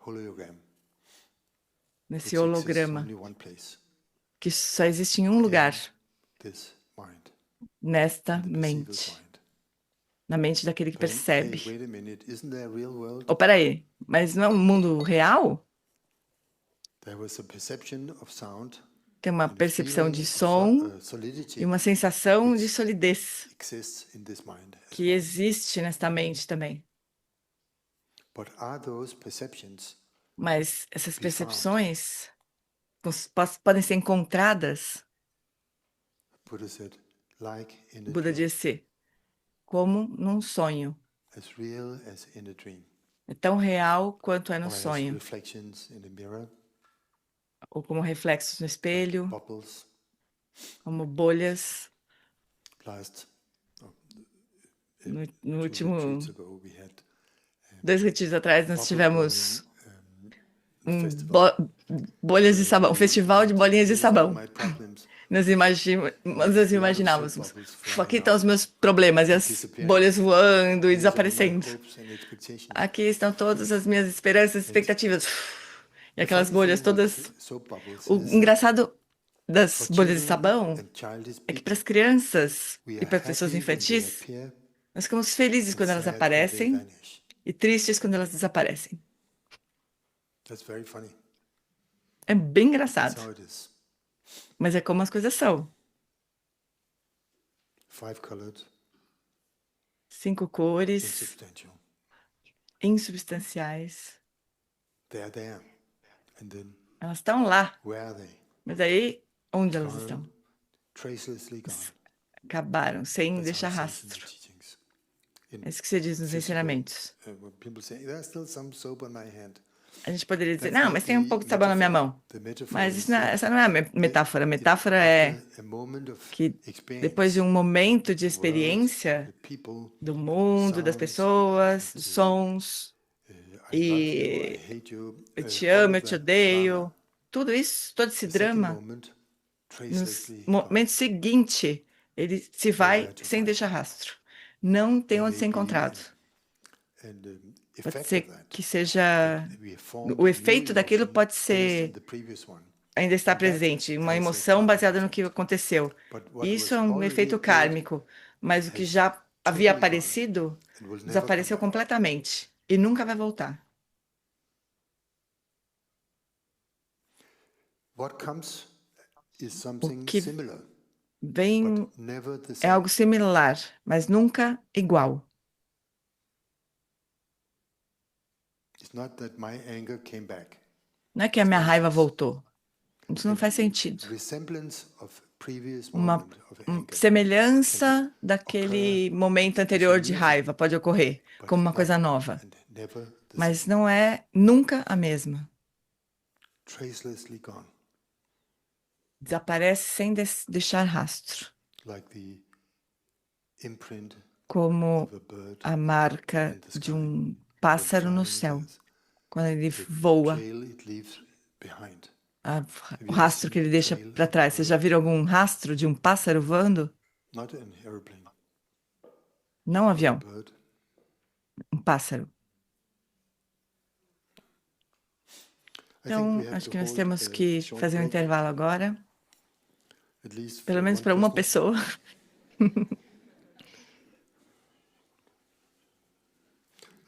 Speaker 2: Hologram.
Speaker 3: Nesse
Speaker 2: Which exists
Speaker 3: holograma
Speaker 2: only one place.
Speaker 3: que só existe em um lugar,
Speaker 2: This mind,
Speaker 3: nesta
Speaker 2: in the perceiver's
Speaker 3: mente,
Speaker 2: mind.
Speaker 3: na mente daquele que
Speaker 2: Hey,
Speaker 3: percebe.
Speaker 2: wait a minute, isn't there a real world?
Speaker 3: Oh, peraí, mas não é um mundo real?
Speaker 2: There was a perception of sound
Speaker 3: Tem uma
Speaker 2: and a
Speaker 3: percepção
Speaker 2: feeling
Speaker 3: de
Speaker 2: of
Speaker 3: som
Speaker 2: solidity
Speaker 3: e uma sensação de solidez
Speaker 2: exists in this mind as
Speaker 3: que
Speaker 2: well.
Speaker 3: existe nesta mente também.
Speaker 2: But are those perceptions
Speaker 3: Mas essas
Speaker 2: be found?
Speaker 3: percepções podem ser encontradas,
Speaker 2: Buddha said, like in a
Speaker 3: Buda
Speaker 2: dream,
Speaker 3: disse, como num sonho.
Speaker 2: as real as in a dream.
Speaker 3: É tão real quanto é no
Speaker 2: Or as
Speaker 3: sonho.
Speaker 2: reflections in a mirror,
Speaker 3: Ou como reflexos no
Speaker 2: like
Speaker 3: espelho,
Speaker 2: bubbles.
Speaker 3: como bolhas.
Speaker 2: Last
Speaker 3: No
Speaker 2: 2
Speaker 3: último,
Speaker 2: retreats ago, we had
Speaker 3: 2 retiros atrás, nós
Speaker 2: bubble
Speaker 3: tivemos
Speaker 2: burning, festival.
Speaker 3: bolhas de sabão, um festival de bolinhas de
Speaker 2: Here's all
Speaker 3: sabão.
Speaker 2: my problems.
Speaker 3: Nós imaginávamos,
Speaker 2: Bubbles flying
Speaker 3: aqui estão os
Speaker 2: out,
Speaker 3: meus problemas e as
Speaker 2: disappearing.
Speaker 3: bolhas voando e
Speaker 2: Here's all my
Speaker 3: desaparecendo.
Speaker 2: hopes and expectations.
Speaker 3: Aqui estão todas as minhas esperanças e expectativas. E
Speaker 2: The
Speaker 3: aquelas
Speaker 2: funny
Speaker 3: bolhas
Speaker 2: thing
Speaker 3: todas.
Speaker 2: with soap bubbles
Speaker 3: O
Speaker 2: is that
Speaker 3: engraçado das
Speaker 2: for
Speaker 3: bolhas de
Speaker 2: children
Speaker 3: sabão
Speaker 2: and childish
Speaker 3: é que
Speaker 2: people,
Speaker 3: para as crianças
Speaker 2: we
Speaker 3: e
Speaker 2: are
Speaker 3: para pessoas
Speaker 2: happy when they
Speaker 3: infantis,
Speaker 2: appear
Speaker 3: nós ficamos felizes
Speaker 2: and
Speaker 3: quando elas
Speaker 2: sad when they
Speaker 3: aparecem
Speaker 2: vanish.
Speaker 3: e tristes quando elas desaparecem.
Speaker 2: That's very funny.
Speaker 3: É bem
Speaker 2: That's
Speaker 3: engraçado,
Speaker 2: how it is.
Speaker 3: mas é como as coisas são.
Speaker 2: 5-colored,
Speaker 3: 5 cores,
Speaker 2: insubstantial.
Speaker 3: insubstanciais.
Speaker 2: They are there. And then,
Speaker 3: Elas estão lá,
Speaker 2: where are they?
Speaker 3: mas aí, onde elas
Speaker 2: Gone,
Speaker 3: estão?
Speaker 2: tracelessly gone.
Speaker 3: Acabaram, sem
Speaker 2: That's
Speaker 3: deixar
Speaker 2: how it says in the
Speaker 3: rastro.
Speaker 2: teachings. In
Speaker 3: É isso que você diz nos
Speaker 2: physical,
Speaker 3: ensinamentos.
Speaker 2: when people say, there's still some soap on my hand.
Speaker 3: A gente poderia dizer,
Speaker 2: That's
Speaker 3: não,
Speaker 2: not
Speaker 3: mas tem um
Speaker 2: the
Speaker 3: pouco de sabão na minha
Speaker 2: metaphor.
Speaker 3: mão.
Speaker 2: The metaphor
Speaker 3: Mas
Speaker 2: is
Speaker 3: isso
Speaker 2: that
Speaker 3: essa não é a metáfora. A metáfora é
Speaker 2: after a moment of
Speaker 3: que depois de
Speaker 2: experience,
Speaker 3: um momento de
Speaker 2: the world,
Speaker 3: experiência
Speaker 2: the people,
Speaker 3: do mundo, das
Speaker 2: sounds,
Speaker 3: pessoas, dos sons,
Speaker 2: I love you, I
Speaker 3: e
Speaker 2: hate you,
Speaker 3: eu te
Speaker 2: all
Speaker 3: amo,
Speaker 2: of
Speaker 3: eu te
Speaker 2: that
Speaker 3: odeio,
Speaker 2: drama.
Speaker 3: tudo isso, todo esse
Speaker 2: The second
Speaker 3: drama,
Speaker 2: moment,
Speaker 3: no
Speaker 2: tracelessly gone.
Speaker 3: momento seguinte, ele se vai
Speaker 2: Nowhere to
Speaker 3: sem
Speaker 2: find.
Speaker 3: deixar rastro. Não tem
Speaker 2: There
Speaker 3: onde
Speaker 2: may
Speaker 3: ser
Speaker 2: be
Speaker 3: encontrado.
Speaker 2: And the
Speaker 3: Pode
Speaker 2: effect of
Speaker 3: ser
Speaker 2: that,
Speaker 3: que seja.
Speaker 2: that we have formed
Speaker 3: O
Speaker 2: a new
Speaker 3: efeito daquilo
Speaker 2: emotion
Speaker 3: pode
Speaker 2: based
Speaker 3: ser.
Speaker 2: on the previous one.
Speaker 3: Ainda está
Speaker 2: And that
Speaker 3: presente, uma
Speaker 2: has a
Speaker 3: emoção
Speaker 2: karmic
Speaker 3: baseada no
Speaker 2: effect.
Speaker 3: que aconteceu.
Speaker 2: But what
Speaker 3: Isso
Speaker 2: was
Speaker 3: é um
Speaker 2: already
Speaker 3: efeito
Speaker 2: appeared
Speaker 3: kármico, mas o que
Speaker 2: has
Speaker 3: já havia
Speaker 2: totally gone
Speaker 3: aparecido
Speaker 2: and will never come
Speaker 3: desapareceu
Speaker 2: back.
Speaker 3: completamente e nunca vai voltar.
Speaker 2: What comes is
Speaker 3: O
Speaker 2: something
Speaker 3: que
Speaker 2: similar,
Speaker 3: vem
Speaker 2: but never the
Speaker 3: é
Speaker 2: same.
Speaker 3: algo similar, mas nunca igual.
Speaker 2: It's not that my anger came back.
Speaker 3: Não é que a minha raiva voltou. Isso não faz sentido.
Speaker 2: Resemblance of previous
Speaker 3: Uma
Speaker 2: moment of anger,
Speaker 3: semelhança daquele momento anterior de raiva pode ocorrer
Speaker 2: but
Speaker 3: como uma coisa
Speaker 2: not
Speaker 3: nova,
Speaker 2: and never the
Speaker 3: mas
Speaker 2: same.
Speaker 3: não é nunca a mesma.
Speaker 2: Tracelessly gone,
Speaker 3: Desaparece sem deixar rastro,
Speaker 2: like the imprint
Speaker 3: como
Speaker 2: of a bird
Speaker 3: a marca
Speaker 2: in the
Speaker 3: de
Speaker 2: sky.
Speaker 3: um pássaro no
Speaker 2: Flying,
Speaker 3: céu,
Speaker 2: there's
Speaker 3: quando ele
Speaker 2: the
Speaker 3: voa,
Speaker 2: trail it leaves behind.
Speaker 3: o rastro que ele deixa para trás. Vocês já viram algum rastro de um pássaro voando?
Speaker 2: Not an airplane,
Speaker 3: Não um
Speaker 2: but a
Speaker 3: avião,
Speaker 2: bird.
Speaker 3: um pássaro.
Speaker 2: I think
Speaker 3: Então,
Speaker 2: we have
Speaker 3: acho
Speaker 2: to
Speaker 3: que nós
Speaker 2: hold
Speaker 3: temos
Speaker 2: a
Speaker 3: que
Speaker 2: short
Speaker 3: fazer um
Speaker 2: break,
Speaker 3: intervalo agora,
Speaker 2: at least
Speaker 3: pelo
Speaker 2: for
Speaker 3: menos
Speaker 2: one
Speaker 3: para uma
Speaker 2: person.
Speaker 3: pessoa.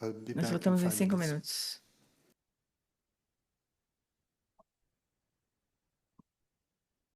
Speaker 2: I'll be
Speaker 3: Nós
Speaker 2: back in
Speaker 3: voltamos em
Speaker 2: 5
Speaker 3: 5
Speaker 2: minutes.
Speaker 3: minutos.